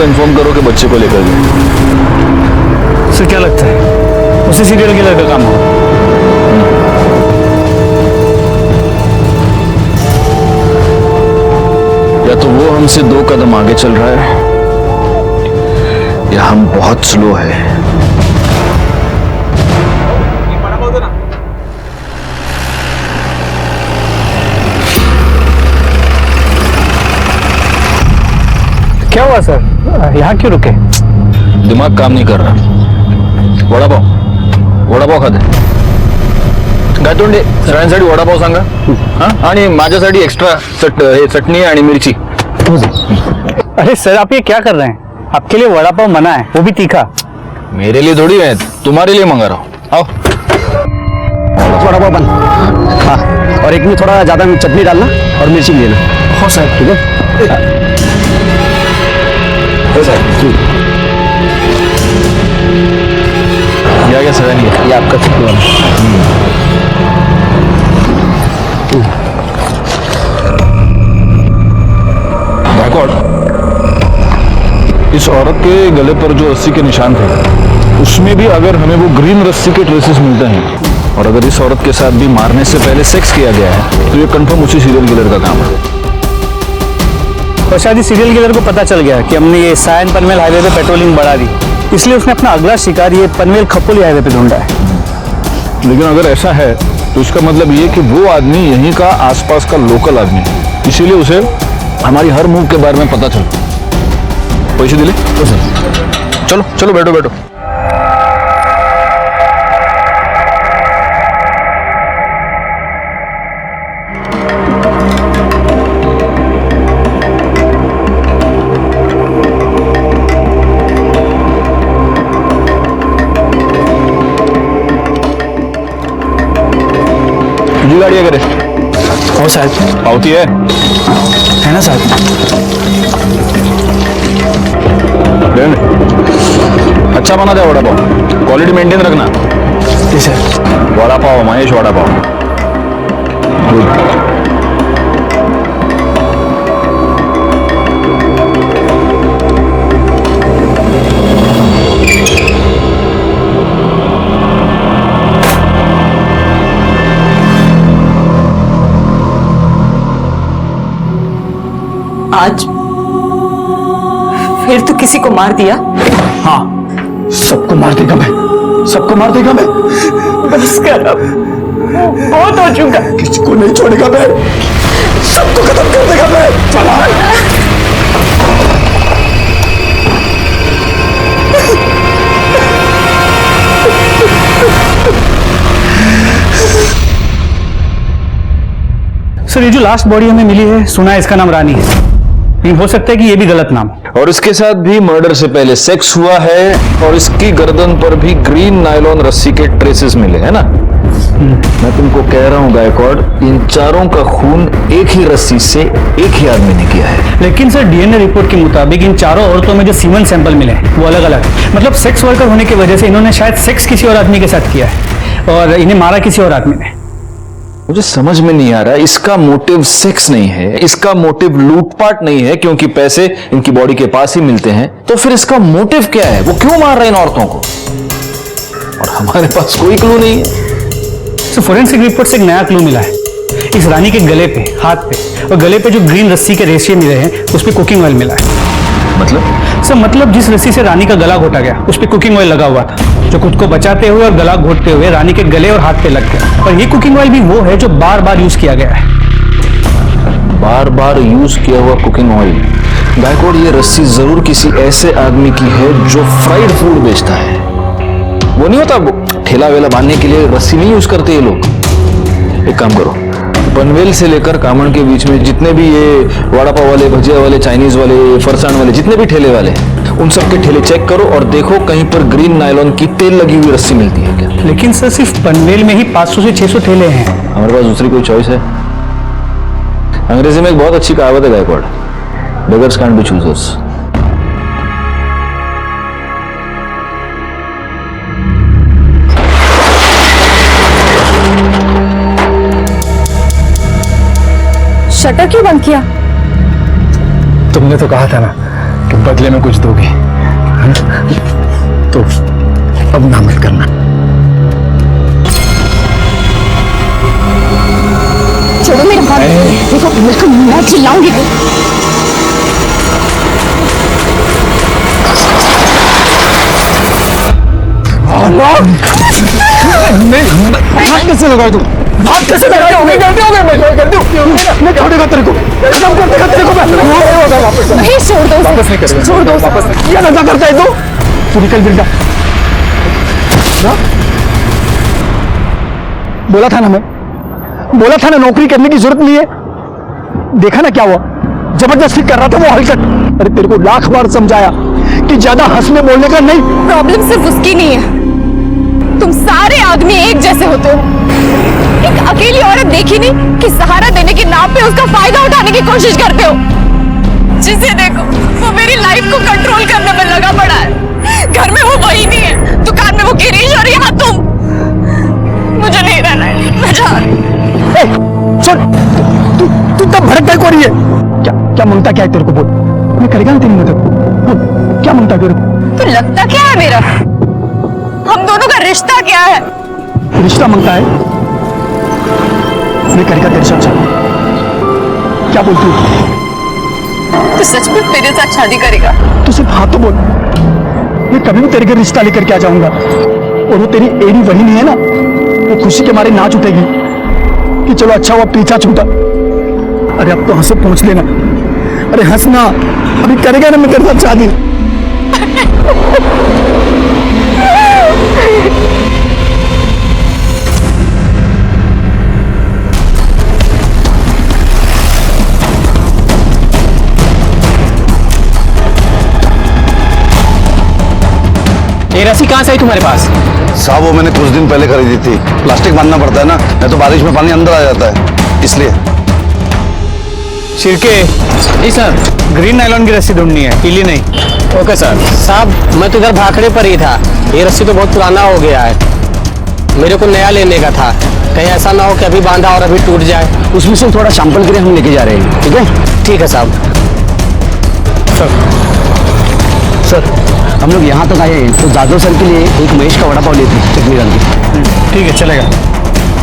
को इन्फॉर्म करो कि बच्चे को लेकर गए। सर क्या लगता है उसी सीरियल किलर का काम होगा? या तो वो हमसे 2 कदम आगे चल रहा है या हम बहुत स्लो है। क्या हुआ सर, यहाँ क्यों रुके? दिमाग काम नहीं कर रहा। वडापाव खा दे। गातोंडे सगळ्यांसाठी वडापाव सांगा हा, आणि माझ्यासाठी एक्स्ट्रा चटणी आणि मिरची। अरे सर आप ये क्या कर रहे हैं? आपके लिए वड़ा पाव मना है, वो भी तीखा। मेरे लिए थोड़ी है, तुम्हारे लिए मंगा रहा हूँ। आओ। वड़ा पाव बन। हाँ, और एक में थोड़ा ज्यादा चटनी डालना और मिर्ची भी लेना। हो सर, ठीक है। ये आ गया सर, ये आपका चटनी वाला। इस औरत के गले पर जो रस्सी के निशान थे उसमें भी अगर हमें वो ग्रीन रस्सी के ट्रेसेस मिलते हैं और अगर इस औरत के साथ भी मारने से पहले सेक्स किया गया है तो ये कंफर्म उसी सीरियल किलर का काम है। और शायद इस सीरियल किलर को पता चल गया कि हमने ये सायन पनवेल हाईवे पे पेट्रोलिंग बढ़ा दी, इसलिए उसने अपना अगला शिकार ये पनवेल खपोली हाईवे पे ढूंढा है। लेकिन अगर ऐसा है तो इसका मतलब ये कि वो आदमी यहीं का आसपास का लोकल आदमी है, इसीलिए उसे हमारी हर मूव के बारे में पता चला। पैसे दिले? तो सर चलो चलो बैठो बैठो। गाड़ी है करे? हो साहब। पावती है ना साहब? अच्छा बना दे वड़ा पाव, क्वालिटी मेंटेन रखना। जी सर। वड़ा पाव महेश वड़ा पाव। आज फिर तो किसी को मार दिया? हाँ, सबको मार देगा मैं, सबको मार देगा मैं। बस कर अब, बहुत हो चुका। किसी को नहीं छोड़ेगा मैं, सबको खत्म कर देगा मैं। चला। सर ये जो लास्ट बॉडी हमें मिली है, सुना है इसका नाम रानी है, लेकिन हो सकता है कि ये भी गलत नाम हो। और इसके साथ भी मर्डर से पहले सेक्स हुआ है और इसकी गर्दन पर भी ग्रीन नायलॉन रस्सी के ट्रेसेस मिले है ना। मैं तुमको कह रहा हूँ गायकवाड़, इन चारों का खून एक ही रस्सी से एक ही आदमी ने किया है। लेकिन सर डीएनए रिपोर्ट के मुताबिक इन चारों औरतों में जो सीमन सैंपल मिले वो अलग अलग है। मतलब सेक्स वर्कर होने की वजह से इन्होंने शायद सेक्स किसी और आदमी के साथ किया है और इन्हें मारा किसी और आदमी ने। मुझे समझ में नहीं आ रहा, इसका मोटिव सेक्स नहीं है, इसका मोटिव लूटपाट नहीं है क्योंकि पैसे इनकी बॉडी के पास ही मिलते हैं, तो फिर इसका मोटिव क्या है? वो क्यों मार रहे हैं इन औरतों को? और हमारे पास कोई क्लू नहीं है। तो फोरेंसिक रिपोर्ट से एक नया क्लू मिला है। इस रानी के गले पे, हाथ पे और गले पे जो ग्रीन रस्सी के रेशे मिले हैं उस पे कुकिंग ऑयल मिला है। मतलब? सर मतलब जिस रस्सी से रानी का गला घोटा गया उस पे कुकिंग ऑयल लगा हुआ था, जो खुद को बचाते हुए और गला घोटते हुए रानी के गले और हाथ पे लग गया। और ये कुकिंग ऑयल भी वो है जो बार बार यूज किया गया है। बार बार यूज किया हुआ कुकिंग ऑयल? गायकवाड़ ये रस्सी जरूर किसी ऐसे आदमी की है जो फ्राइड फूड बेचता है। वो नहीं होता ठेला वेला बांधने के लिए रस्सी नहीं यूज करते ये लोग। एक काम करो, पनवेल से लेकर कामण के बीच में जितने भी ये वड़ा पाव वाले, भजिया वाले, चाइनीज वाले, फरसान वाले, जितने भी ठेले वाले, उन सब के ठेले चेक करो और देखो कहीं पर ग्रीन नायलॉन की तेल लगी हुई रस्सी मिलती है क्या। लेकिन सर सिर्फ पनवेल में ही 500 से 600 ठेले हैं। हमारे पास दूसरी कोई चॉइस है? अंग्रेजी में एक बहुत अच्छी कहावत है Gaikwad, beggars can't be choosers. Shutter क्यों बंद किया? तुमने तो कहा था ना कि बदले में कुछ दोगे तो अब ना मत करना। छोड़ो मेरे हाथ, देखो बिल्कुल मैं चिल्लाऊंगी। हाथ कैसे लगाए तुम? हाथ कैसे लगाए? मैं गलती हो गई, मैं गलती हो गई। मैं छोड़ेगा तेरे को, कसम कर देगा तेरे को मैं। वापस नहीं, छोड़ दो, वापस नहीं करेगा, छोड़ दो, वापस नहीं। क्या नशा करता है तू? तू निकल बिरजा। बोला था ना मैं, बोला था ना नौकरी करने की जरूरत नहीं है। देखा ना क्या हुआ, जबरदस्ती कर रहा था वो हरकत। अरे तेरे को लाख बार समझाया कि ज्यादा हंसने बोलने का नहीं। प्रॉब्लम सिर्फ उसकी नहीं है, तुम सारे आदमी एक जैसे होते हो। एक अकेली औरत देखी नहीं कि सहारा देने के नाम पे उसका फायदा उठाने की कोशिश करते हो। जिसे देखो वो मेरी लाइफ को कंट्रोल करने में लगा पड़ा है। घर में वो वही नहीं है, दुकान में वो गिरीश और यहाँ तुम। मुझे नहीं रहना है, मैं जा रही हूँ। सुन, तू तब भड़क को रही है। क्या मांगता क्या है तेरे को? बोल, मैं करेगा ना तेरी मदद। क्या मांगता तेरे को? तो लगता क्या है मेरा? हम दोनों का रिश्ता क्या है? रिश्ता मांगता है? मैं करेगा तेरे साथ शादी। क्या बोलती हूँ? तो सच में मेरे साथ शादी करेगा? तू सिर्फ हाँ तो बोल, मैं कभी भी तेरे घर रिश्ता लेकर के आ जाऊंगा। और वो तेरी एड़ी वही नहीं है ना, वो खुशी के मारे नाच उठेगी कि चलो अच्छा हुआ पीछा छूटा। अरे अब तो हंस पहुंच लेना। अरे हंसना, अभी करेगा ना मैं तेरे साथ शादी। ये रस्सी कहाँ से आई तुम्हारे पास? साहब वो मैंने कुछ दिन पहले खरीदी थी। प्लास्टिक बांधना पड़ता है ना, नहीं तो बारिश में पानी अंदर आ जाता है, इसलिए। शिरके जी सर, ग्रीन नायलॉन की रस्सी ढूंढनी है, पीली नहीं। Okay sir. साहब मैं तो इधर भाखड़े पर ही था, ये रस्सी तो बहुत पुराना हो गया है, मेरे को नया लेने का था। कहीं ऐसा ना हो कि अभी बांधा और अभी टूट जाए। उसमें से थोड़ा सैंपल के लिए हम लेके जा रहे हैं, ठीक है? ठीक है साहब। सर हम लोग यहाँ तक आए हैं तो जादव सर के लिए एक महेश का वड़ा पाव लेते हैं, चटनी डाल के। ठीक है, चलेगा।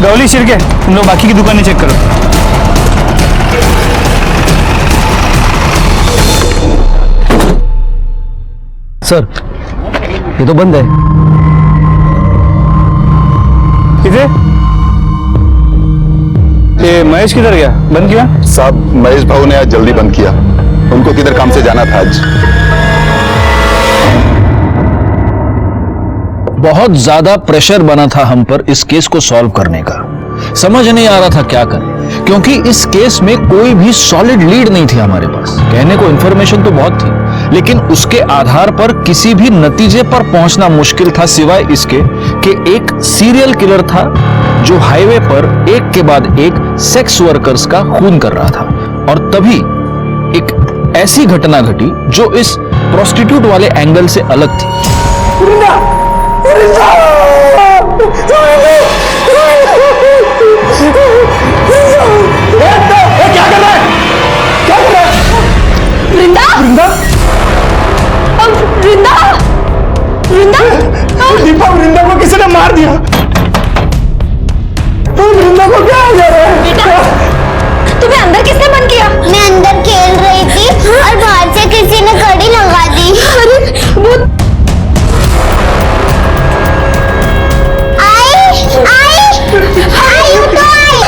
गौली शिरके, तुम लोग बाकी की दुकानें चेक करो। सर ये तो बंद है। किधर? ये महेश किधर गया? बंद किया? साहब महेश भाऊ ने आज जल्दी बंद किया, उनको किधर काम से जाना था आज। बहुत ज्यादा प्रेशर बना था हम पर इस केस को सॉल्व करने का। समझ नहीं आ रहा था क्या करें, क्योंकि इस केस में कोई भी सॉलिड लीड नहीं थी हमारे पास। कहने को इंफॉर्मेशन तो बहुत थी, लेकिन उसके आधार पर किसी भी नतीजे पर पहुंचना मुश्किल था, सिवाय इसके कि एक सीरियल किलर था जो हाईवे पर एक के बाद एक सेक्स वर्कर्स का खून कर रहा था। और तभी एक ऐसी घटना घटी जो इस प्रोस्टिट्यूट वाले एंगल से अलग थी। क्या कर रहा है? क्या कर रहा है? वृंदा, वृंदा, वृंदा, वृंदा, दीपा, वृंदा को किसी ने मार दिया। वृंदा को क्या हो जा रहा है? बेटा, तुम्हें अंदर किसने बंद किया? मैं अंदर खेल रही थी और बाहर से किसी ने कड़ी लगा दी। अरे वो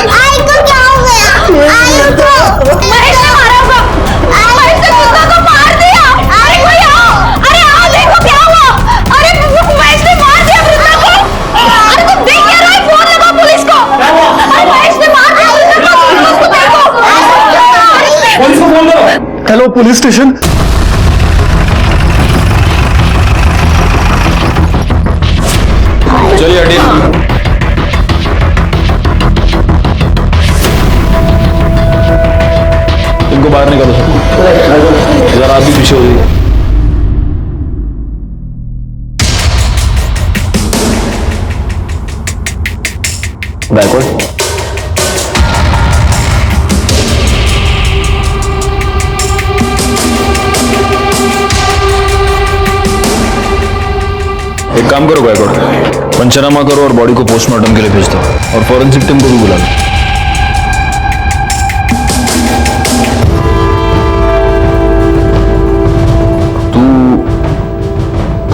आई को क्या हो गया? आई को महेश ने मारा होगा। महेश ने कुत्ता को मार दिया। अरे कोई आओ, अरे आओ देखो क्या हुआ। अरे महेश ने मार दिया वृंदा को। अरे तुम देख क्या रहे हो? फोन लगाओ पुलिस को। अरे महेश ने मार दिया वृंदा को, उसको देखो। पुलिस को फोन करो। Hello police station. चलिए हटिए। इनको बाहर निकालो सर, जरा आप भी पीछे हो जाइए। बैकवर्ड। काम करो गायकवाड़, पंचनामा करो और बॉडी को पोस्टमार्टम के लिए भेज दो और फॉरेंसिक टीम को भी बुला लो। तू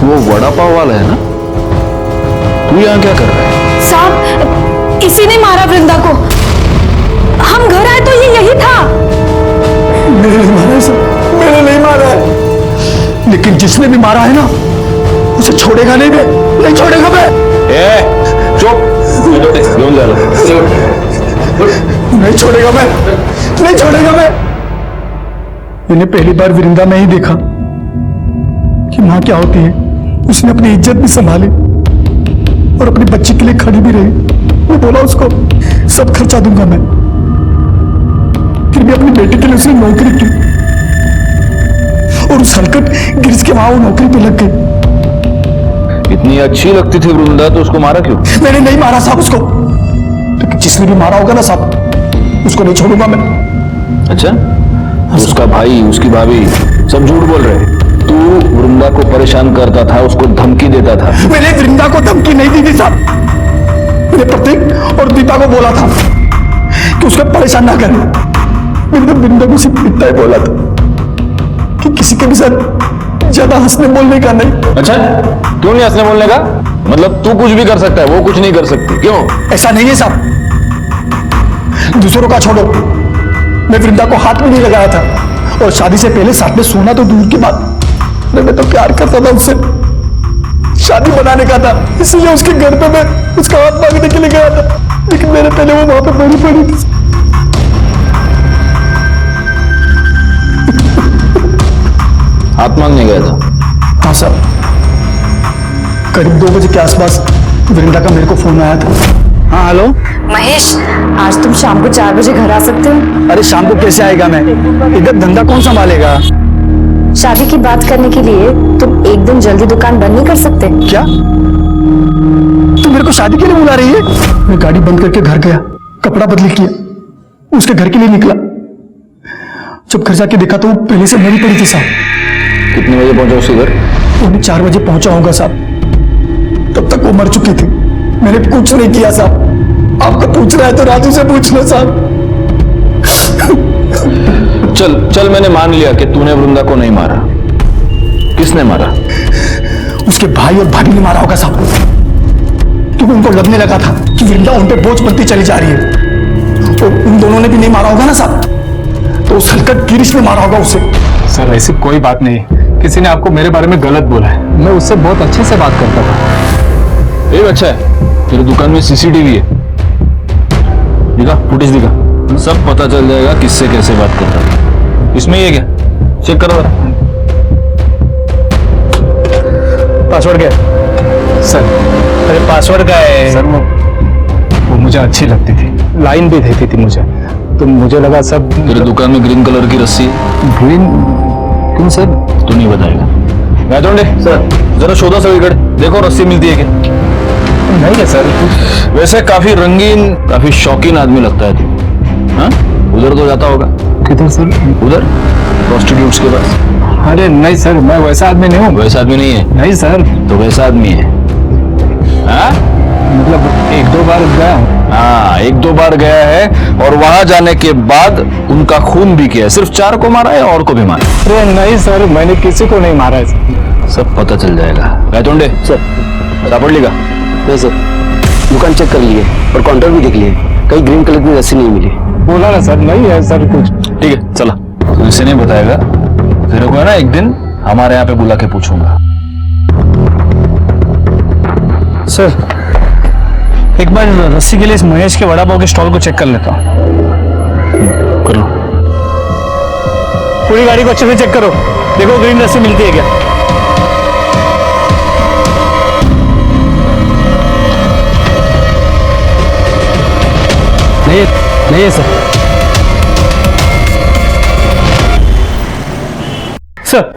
वो वड़ा पाव वाला है ना? तू यहाँ क्या कर रहा है? साहब, इसी ने मारा वृंदा को। हम घर आए तो ये यही था। मैंने नहीं मारा है सर, मैंने नहीं मारा है, लेकिन जिसने भी मारा है ना उसे छोड़ेगा नहीं मैं, नहीं छोड़ेगा मैं। चुप, नहीं छोड़ेगा मैं, नहीं छोड़ेगा मैं। मैंने पहली बार वृंदा में ही देखा कि माँ क्या होती है। उसने अपनी इज्जत भी संभाली और अपनी बच्ची के लिए खड़ी भी रही। मैं बोला उसको सब खर्चा दूंगा मैं, फिर भी अपनी बेटी के लिए उसने नौकरी की और उस हलकट गिरिश के वहां वो नौकरी पे लग गई। इतनी अच्छी लगती थी वृंदा तो उसको मारा क्यों? मैंने नहीं मारा साहब उसको, लेकिन जिसने भी मारा होगा ना साहब उसको नहीं छोड़ूंगा मैं। अच्छा, उसका भाई, उसकी भाभी सब झूठ बोल रहे। तू वृंदा को परेशान करता था, उसको धमकी देता था। मैंने वृंदा को धमकी नहीं दी थी साहब, मैंने प्रतीक और दीपा को बोला था कि उसको परेशान ना करें। मैंने तो वृंदा को सिर्फ इतना ही बोला था कि किसी के भी साथ ज्यादा हंसने बोलने का नहीं। अच्छा, क्यों नहीं हंसने बोलने का? मतलब तू कुछ भी कर सकता है, वो कुछ नहीं कर सकती, क्यों? ऐसा नहीं है साहब, दूसरों का छोड़ो, मैं वृंदा को हाथ में नहीं लगाया था और शादी से पहले साथ में सोना तो दूर की बात, मैं तो प्यार करता था उससे, शादी बनाने का था, इसलिए उसके घर पे मैं उसका हाथ मांगने के लिए गया था, लेकिन मेरे पहले वो वहां पे मरी पड़ी थी। हाथ मांगने गया था? हाँ साहब, करीब 2 बजे के आसपास वृंदा का मेरे को फोन आया था। हाँ हेलो महेश, आज तुम शाम को 4 बजे घर आ सकते हो? अरे शाम को कैसे आएगा मैं, इधर धंधा कौन संभालेगा? शादी की बात करने के लिए तुम एक दिन जल्दी दुकान बंद नहीं कर सकते? क्या तुम मेरे को शादी के लिए बुला रही है? मैं गाड़ी बंद करके घर गया, कपड़ा बदली किया, उसके घर के लिए निकला। जब घर जाके देखा तो वो पहले से मरी पड़ी थी साहब। कितने बजे पहुंचा उसके घर? 4 बजे पहुंचा होगा साहब, तब तक वो मर चुकी थी। मैंने कुछ नहीं किया साहब, आपको पूछना है तो राजू से पूछ लो साहब। चल चल, मैंने मान लिया कि तूने वृंदा को नहीं मारा। किसने मारा? उसके भाई और भाभी ने मारा होगा साहब, क्योंकि उनको लगने लगा था कि वृंदा उन पे बोझ बनती चली जा रही है, और उन दोनों ने भी नहीं मारा होगा ना साहब, तो उस हलकट गिरीश ने मारा होगा उसे। सर ऐसी कोई बात नहीं, किसी ने आपको मेरे बारे में गलत बोला है, मैं उससे बहुत अच्छे से बात करता था। ये अच्छा है, तेरी दुकान में सीसीटीवी है, दिखा, फुटेज दिखा, सब पता चल जाएगा किससे कैसे बात करता था। इसमें ये क्या, चेक करो। पासवर्ड क्या है? सर अरे पासवर्ड क्या है? सर वो मुझे अच्छी लगती थी, लाइन भी देती थी मुझे, तो मुझे लगा सब। तेरे दुकान में ग्रीन कलर की रस्सी है? ग्रीन क्यों सर? तू नहीं बताएगा। गायतोंडे सर, जरा शोधा सगळीकडे, देखो रस्सी मिलती है क्या? नहीं है सर। वैसे काफी रंगीन, काफी शौकीन आदमी लगता है तू। हाँ, उधर तो जाता होगा। किधर सर? उधर प्रोस्टिट्यूट्स के पास। अरे नहीं सर, मैं वैसा आदमी नहीं हूँ। वैसा आदमी नहीं है? नहीं सर। तो वैसा आदमी है? हाँ, मतलब 1-2 बार गया हूँ। हाँ, 1-2 बार गया है, और वहां जाने के बाद उनका खून भी किया। सिर्फ 4 को मारा है, और को भी मारा? अरे नहीं सर, मैंने किसी को नहीं मारा है। सब पता चल जाएगा। गायतोंडे सर, सापड़ का? नहीं सर, दुकान चेक कर लिए और काउंटर भी देख लिए, कहीं ग्रीन कलर की रस्सी नहीं मिली। बोला ना सर, नहीं है सर कुछ। ठीक है, चला, तो इसे नहीं बताएगा, तेरे को है ना एक दिन हमारे यहाँ पे बुला के पूछूंगा। सर एक बार रस्सी के लिए इस महेश के वड़ा पाव के स्टॉल को चेक कर लेता हूँ। कर लो। पूरी गाड़ी को अच्छे से चेक करो, देखो ग्रीन रस्सी मिलती है क्या। नहीं है सर। सर,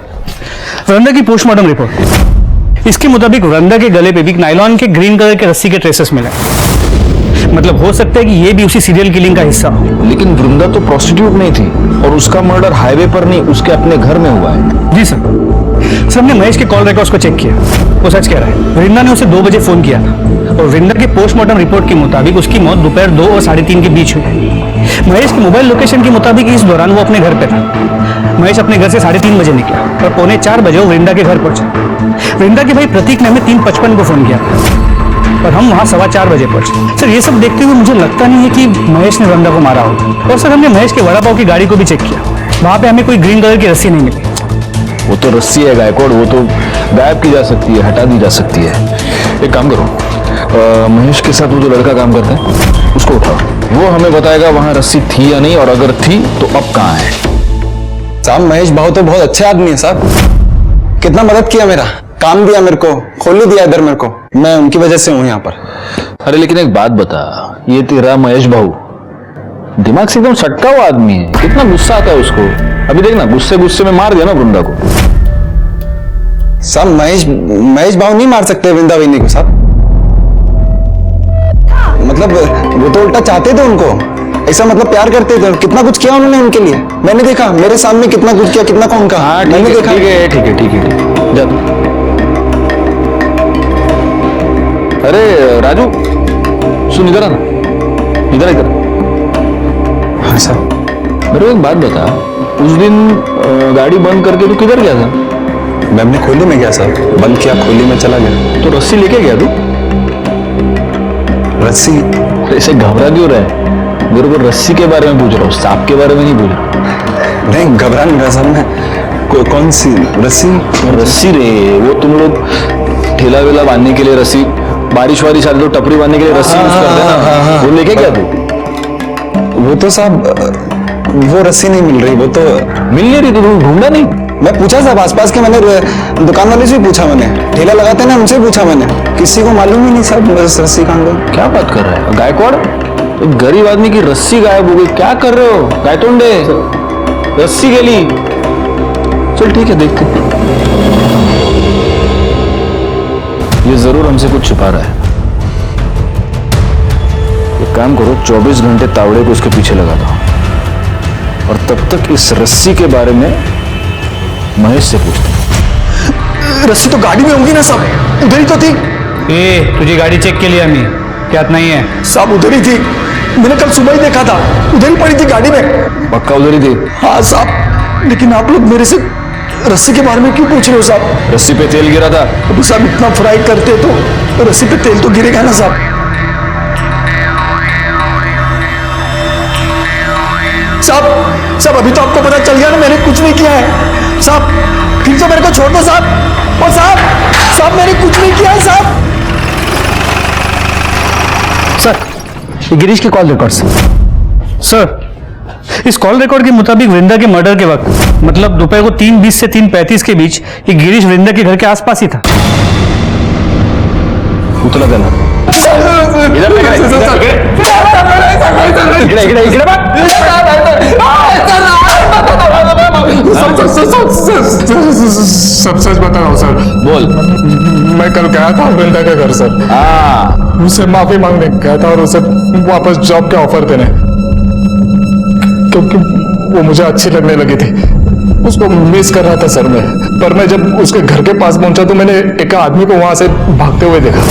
वृंदा की पोस्टमार्टम रिपोर्ट, इसके मुताबिक वृंदा के गले पे भी नायलॉन के ग्रीन कलर के रस्सी के ट्रेसेस मिले। मतलब हो सकता है कि ये भी उसी सीरियल किलिंग का हिस्सा हो। लेकिन वृंदा तो प्रोस्टिट्यूट नहीं थी, और उसका मर्डर हाईवे पर नहीं, उसके अपने घर में हुआ है। जी सर। सर हमने महेश के कॉल रिकॉर्ड्स को चेक किया, वो सच कह रहा है। वृंदा ने उसे 2 बजे फोन किया था और वृंदा के पोस्टमार्टम रिपोर्ट के मुताबिक उसकी मौत दोपहर 2 और 3:30 के बीच हुई है। महेश के मोबाइल लोकेशन के मुताबिक इस दौरान वो अपने घर पे था। महेश अपने घर से 3:30 बजे निकला और 3:45 बजे वो वृंदा के घर पहुंचा। वृंदा के भाई प्रतीक ने हमें 3:55 को फोन किया था और हम वहां 4:15 बजे पहुंचे। सर ये सब देखते हुए मुझे लगता नहीं है कि महेश ने वृंदा को मारा होगा। और सर हमने महेश के वड़ा पाव की गाड़ी को भी चेक किया, वहां पे हमें कोई ग्रीन कलर की रस्सी नहीं मिली। वो तो रस्सी है गायकवाड़, वो तो गायब की जा सकती है, हटा दी जा सकती है। एक काम करो, महेश के साथ वो जो लड़का काम करता है उसको उठाओ, वो हमें बताएगा वहां रस्सी थी या नहीं, और अगर थी तो अब कहाँ है। साहब महेश भाऊ तो बहुत अच्छे आदमी है साहब, कितना मदद किया, मेरा काम दिया, मेरे को खोल दिया इधर मेरे को, मैं उनकी वजह से हूं यहाँ पर। अरे लेकिन एक बात बता, ये तेरा महेश भाऊ दिमाग से एकदम सटका हुआ आदमी है, कितना गुस्सा आता है उसको। अभी देखना, गुस्से गुस्से में मार दिया ना वृंदा को। साहब महेश भाऊ नहीं मार सकते वृंदा वहीनी को साहब, मतलब वो तो उल्टा चाहते थे उनको, ऐसा मतलब प्यार करते थे। कितना कुछ किया उन्होंने उनके लिए, मैंने देखा, मेरे सामने कितना कुछ किया, कितना कौन कहा। हाँ, मैंने देखा। ठीक है जा। अरे राजू सुन, इधर आना, इधर। हाँ साहब। मेरे को एक बात बता, उस दिन गाड़ी बंद करके तू किधर गया था? मैं अपने खोली में गया साहब, बंद किया, खोली में चला गया। तो रस्सी लेके गया तू? रस्सी? ऐसे घबरा क्यों रहा है? मेरे को रस्सी के बारे में पूछ रहा हूँ, सांप के बारे में नहीं पूछ रहा। नहीं घबरा नहीं रहा साहब मैं। कौन सी रस्सी? रस्सी रे, वो तुम लोग ठेला वेला बांधने के लिए रस्सी, बारिश वारिश आती तो टपरी बांधने के लिए रस्सी यूज करते ना, वो लेके गया तू? वो तो साहब वो रस्सी नहीं मिल रही, वो तो मिल नहीं रही, तो ढूंढा नहीं? मैं पूछा साहब आसपास के, मैंने दुकान वाले से भी पूछा, मैंने ठेला लगाते ना उनसे पूछा, मैंने किसी को मालूम ही नहीं साहब रस्सी कहाँ गई। क्या बात कर रहा है गायकवाड़, एक गरीब आदमी की रस्सी गायब हो गई, क्या कर रहे हो गायतोंडे? रस्सी गली, चल ठीक है देखते। ये जरूर हमसे कुछ छुपा रहा है। एक काम करो, 24 घंटे तावड़े को उसके पीछे लगा दो और तब तक इस रस्सी के बारे में महेश से पूछते। रस्सी तो गाड़ी में होंगी ना साहब, उधर ही तो थी। तुझी गाड़ी चेक के लिए हमें क्या नहीं है साहब? उधर ही थी, मैंने कल सुबह ही देखा था, उधर ही पड़ी थी गाड़ी में। पक्का उधर ही थी? हाँ साहब, लेकिन आप लोग मेरे से रस्सी के बारे में क्यों पूछ रहे हो साहब? रस्सी पे तेल गिरा था। अभी साहब इतना फ्राई करते तो रस्सी पे तेल तो गिरेगा ना साहब। साहब अभी तो आपको पता चल गया ना मैंने कुछ नहीं किया है साहब, फिर से मेरे को छोड़ दो साहब। और साहब मैंने कुछ नहीं किया है साहब। सर गिरीश के कॉल रिकॉर्ड सर, इस कॉल रिकॉर्ड के मुताबिक वृंदा के मर्डर के वक्त मतलब दोपहर को 3:20 से 3:35 के बीच ये गिरीश वृंदा के घर के आसपास ही था। उतला देना सब सच बता रहा हूँ सर। बोल। मैं कल गया था वृंदा के घर सर, उससे माफी मांगने गया था और उसे वापस जॉब के ऑफर देने, क्योंकि वो मुझे अच्छी लगने लगी थी, उसको मिस कर रहा था सर मैं। पर मैं जब उसके घर के पास पहुंचा तो मैंने एक आदमी को वहां से भागते हुए देखा।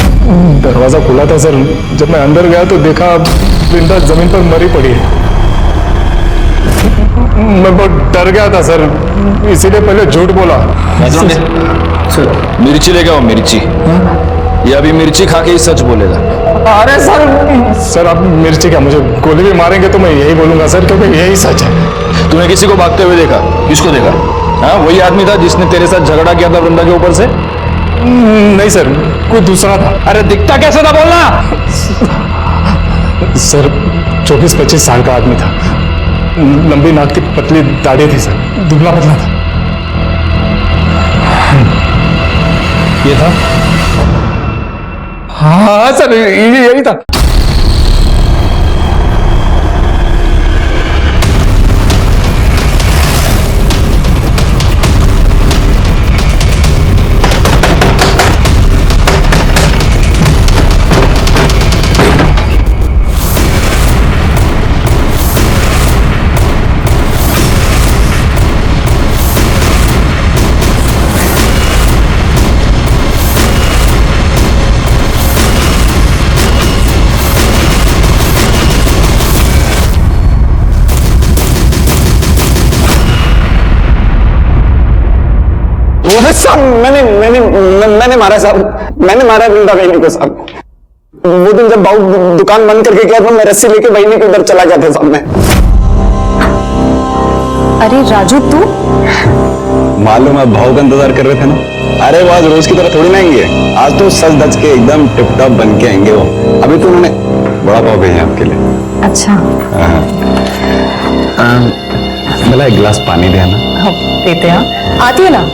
दरवाजा खुला था सर, जब मैं अंदर गया तो देखा वृंदा जमीन पर मरी पड़ी है। मैं बहुत डर गया था सर, इसीलिए पहले झूठ बोला। मिर्ची लेके आओ, मिर्ची। ये अभी मिर्ची खा के ही सच बोलेगा। अरे सर आप मिर्ची क्या, मुझे गोली भी मारेंगे तो मैं यही बोलूंगा सर, क्योंकि यही सच है। तूने किसी को भागते हुए देखा? किसको देखा? हाँ वही आदमी था जिसने तेरे साथ झगड़ा किया था वृंदा के ऊपर से? नहीं सर, कोई दूसरा था। अरे दिखता कैसा था बोलना? सर 24-25 साल का आदमी था, लंबी नाक की पतली दाढ़ी थी सर, दुबला पतला था। ये था? हाँ सर यही था। वो साहब मैंने मारा साहब, मैंने मारा वृंदा बहनी को साहब। वो दिन जब बाबू दुकान बंद करके गया था, मैं रस्सी लेके बहनी को उधर चला गया था साहब मैं। अरे राजू तू मालूम है भाव का इंतजार कर रहे थे ना। अरे वो आज रोज की तरह थोड़ी ना आएंगे, आज तो सज धज के एकदम टिप टॉप बन के आएंगे वो। अभी तो उन्होंने बड़ा पाव भेजा आपके लिए। अच्छा भला एक गिलास पानी दे ना। हाँ, देते हैं, आती है ना।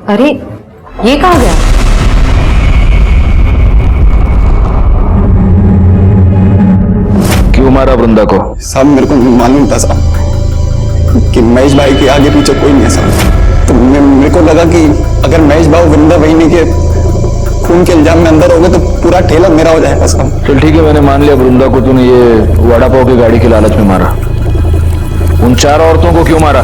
अरे ये कहाँ गया? क्यों मारा वृंदा को? साहब मेरे को मालूम था साहब कि महेश भाई के आगे पीछे कोई नहीं है साहब। तो मेरे को लगा कि अगर महेश भाई वृंदा बहनी के खून के इल्जाम में अंदर हो गए तो पूरा ठेला मेरा हो जाएगा साहब। चल ठीक है, मैंने मान लिया वृंदा को तूने ये वड़ा पाव की गाड़ी की लालच में मारा। उन 4 औरतों को क्यों मारा?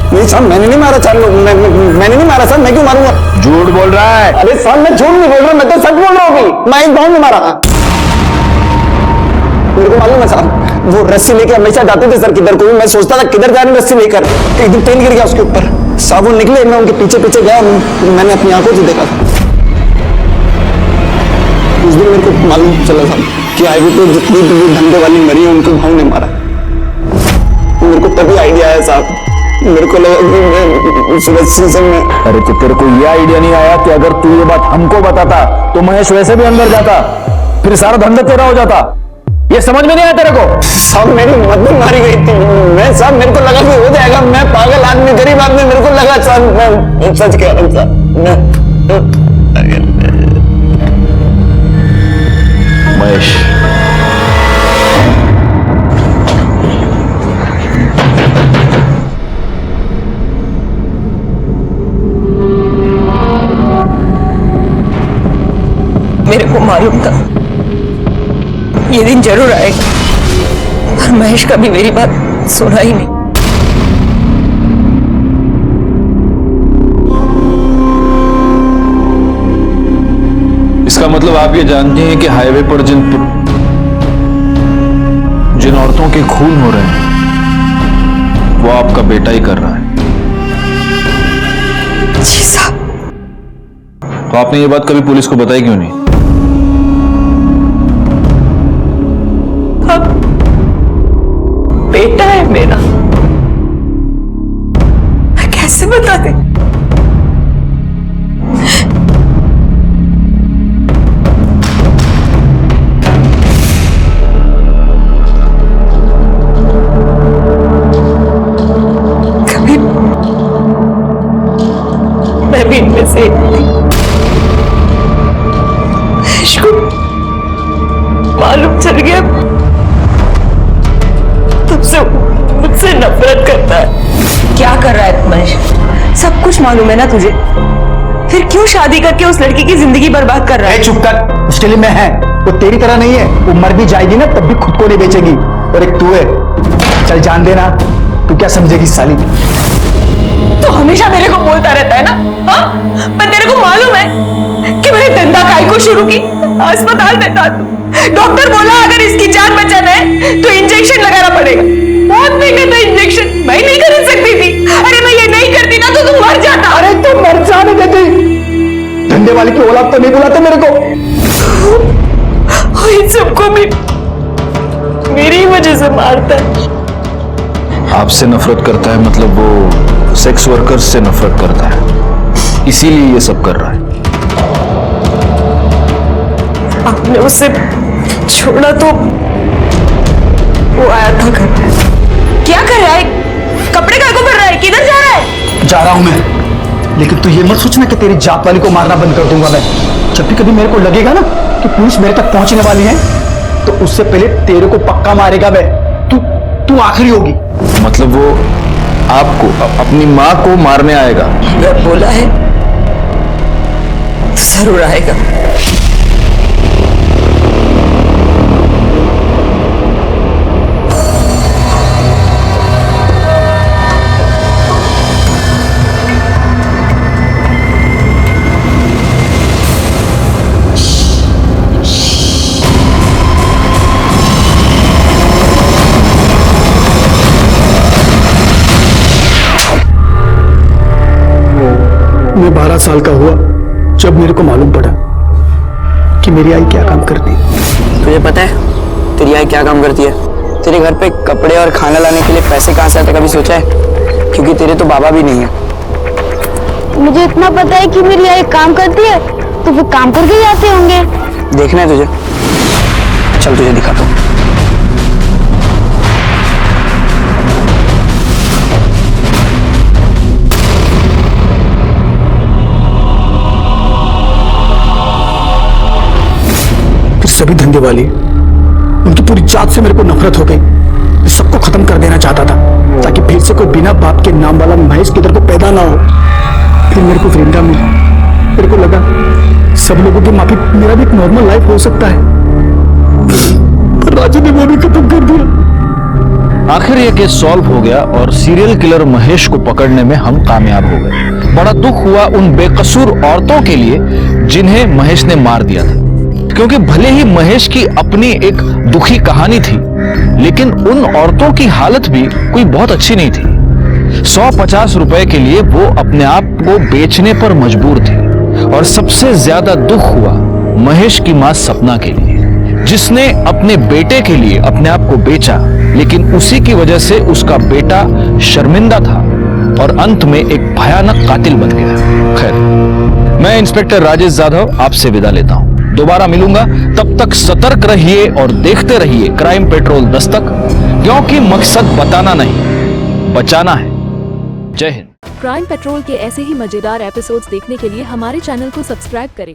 नहीं साहब मैंने नहीं मारा 4 लोग, मैंने नहीं मारा साहब। मैं क्यों मारूंगा? झूठ बोल रहा है। अरे साहब मैं झूठ नहीं बोल रहा, मैं तो सच बोल रहा हूँ। मैं एक भाव में मारा। मेरे को मालूम है साहब, वो रस्सी लेके हमेशा जाते थे सर किधर को भी। मैं सोचता था किधर जा रहे रस्सी लेकर, एक दिन तेल गिर गया उसके ऊपर। साहब वो निकले, मैं उनके पीछे पीछे गया, मैंने अपनी आंखों से देखा था। उस दिन मेरे को मालूम चला साहब कि हाईवे पे जितनी भी धंधे वाली मरी है उनको भाव ने मारा। मेरे को तभी आइडिया आया साहब, मेरे को लगा कि मैं उस रस्सी से मैं। अरे तो तेरे को यह आइडिया नहीं आया कि अगर तू ये बात हमको बताता तो महेश वैसे भी अंदर जाता, फिर सारा धंधा तेरा हो जाता? ये समझ में नहीं आया तेरे को? साहब मेरी मदद मारी गई थी। मैं साहब मेरे को लगा कि हो जाएगा, मैं पागल आदमी गरीब आदमी, मेरे को लगा साहब मैं सच कह रहा हूं साहब। महेश मेरे को मालूम था ये दिन जरूर आएगा, पर महेश कभी मेरी बात सुना ही नहीं। इसका मतलब आप ये जानते हैं कि हाईवे पर जिन औरतों के खून हो रहे हैं वो आपका बेटा ही कर रहा है। जी साहब। तो आपने ये बात कभी पुलिस को बताई क्यों नहीं? बेटा है मेरा, मैं कैसे बता दे? कभी मैं भी इनमें से इसको मालूम चल गया तुमसे मुझसे नफरत करता है। क्या कर रहा है महेश? सब कुछ मालूम है ना तुझे, फिर क्यों शादी करके उस लड़की की जिंदगी बर्बाद कर रहा है? चुप कर, उसके लिए मैं है, वो तेरी तरह नहीं है। वो मर भी जाएगी ना तब भी खुद को नहीं बेचेगी, और एक तू है। चल जान देना, तू क्या समझेगी साली? तो हमेशा मेरे को बोलता रहता है ना, हाँ? पर तेरे को मालूम है कि मैंने धंधा काय को शुरू की? अस्पताल में था, डॉक्टर बोला अगर इसकी जान बचाना है तो इंजेक्शन लगाना पड़ेगा। बहुत महंगा था इंजेक्शन, मैं नहीं खरीद सकती थी। अरे मैं ये नहीं करती ना तो तुम मर जाता। अरे तू मर जाने देती, धंधे वाले की औलाद तो नहीं बुलाते मेरे को। इन सबको भी मेरी वजह से मारता है। आपसे नफरत करता है मतलब वो सेक्स वर्कर्स से नफरत करता है, इसीलिए ये सब कर रहा है। आपने उसे छोड़ा तो वो आया था घर में। क्या कर रहा है? कपड़े का को भर रहा है? किधर जा रहा है? जा रहा हूं मैं, लेकिन तू ये मत सोचना कि तेरी जात वाली को मारना बंद कर दूंगा मैं। जब भी कभी मेरे को लगेगा ना कि पुलिस मेरे तक पहुंचने वाली है तो उससे पहले तेरे को पक्का मारेगा मैं। तू आखिरी होगी। मतलब वो आपको अपनी माँ को मारने आएगा? अगर बोला है तो जरूर आएगा। साल का हुआ जब मेरे को मालूम पड़ा कि मेरी आई क्या काम करती है। तुझे पता है तेरी आई क्या काम करती है? तेरे घर पे कपड़े और खाना लाने के लिए पैसे कहाँ से आते कभी सोचा है? क्योंकि तेरे तो बाबा भी नहीं है। मुझे इतना पता है कि मेरी आई काम करती है, तो फिर काम करके ही आते होंगे। देखना है तुझे? चल तुझे दिखाता हूँ। फिर सभी धंधे वाले, उनकी पूरी जात से मेरे को नफरत हो गई। मैं सबको खत्म कर देना चाहता था ताकि फिर से कोई बिना बाप के नाम वाला महेश किधर को पैदा ना हो। फिर मेरे को वृंदा मिली। मेरे को लगा सब लोगों की माफी मेरा भी एक नॉर्मल लाइफ हो सकता है, पर राजू ने वो भी खत्म कर दिया। आखिर यह केस सॉल्व हो गया और सीरियल किलर महेश को पकड़ने में हम कामयाब हो गए। बड़ा दुख हुआ उन बेकसूर औरतों के लिए जिन्हें महेश ने मार दिया था, क्योंकि भले ही महेश की अपनी एक दुखी कहानी थी, लेकिन उन औरतों की हालत भी कोई बहुत अच्छी नहीं थी। 150 रुपए के लिए वो अपने आप को बेचने पर मजबूर थी। और सबसे ज्यादा दुख हुआ महेश की मां सपना के लिए, जिसने अपने बेटे के लिए अपने आप को बेचा, लेकिन उसी की वजह से उसका बेटा शर्मिंदा था और अंत में एक भयानक कातिल बन गया। खैर, मैं इंस्पेक्टर राजेश जाधव आपसे विदा लेता हूं। दोबारा मिलूंगा, तब तक सतर्क रहिए और देखते रहिए क्राइम पेट्रोल दस्तक, क्योंकि मकसद बताना नहीं, बचाना है। जय हिंद। क्राइम पेट्रोल के ऐसे ही मजेदार एपिसोड्स देखने के लिए हमारे चैनल को सब्सक्राइब करें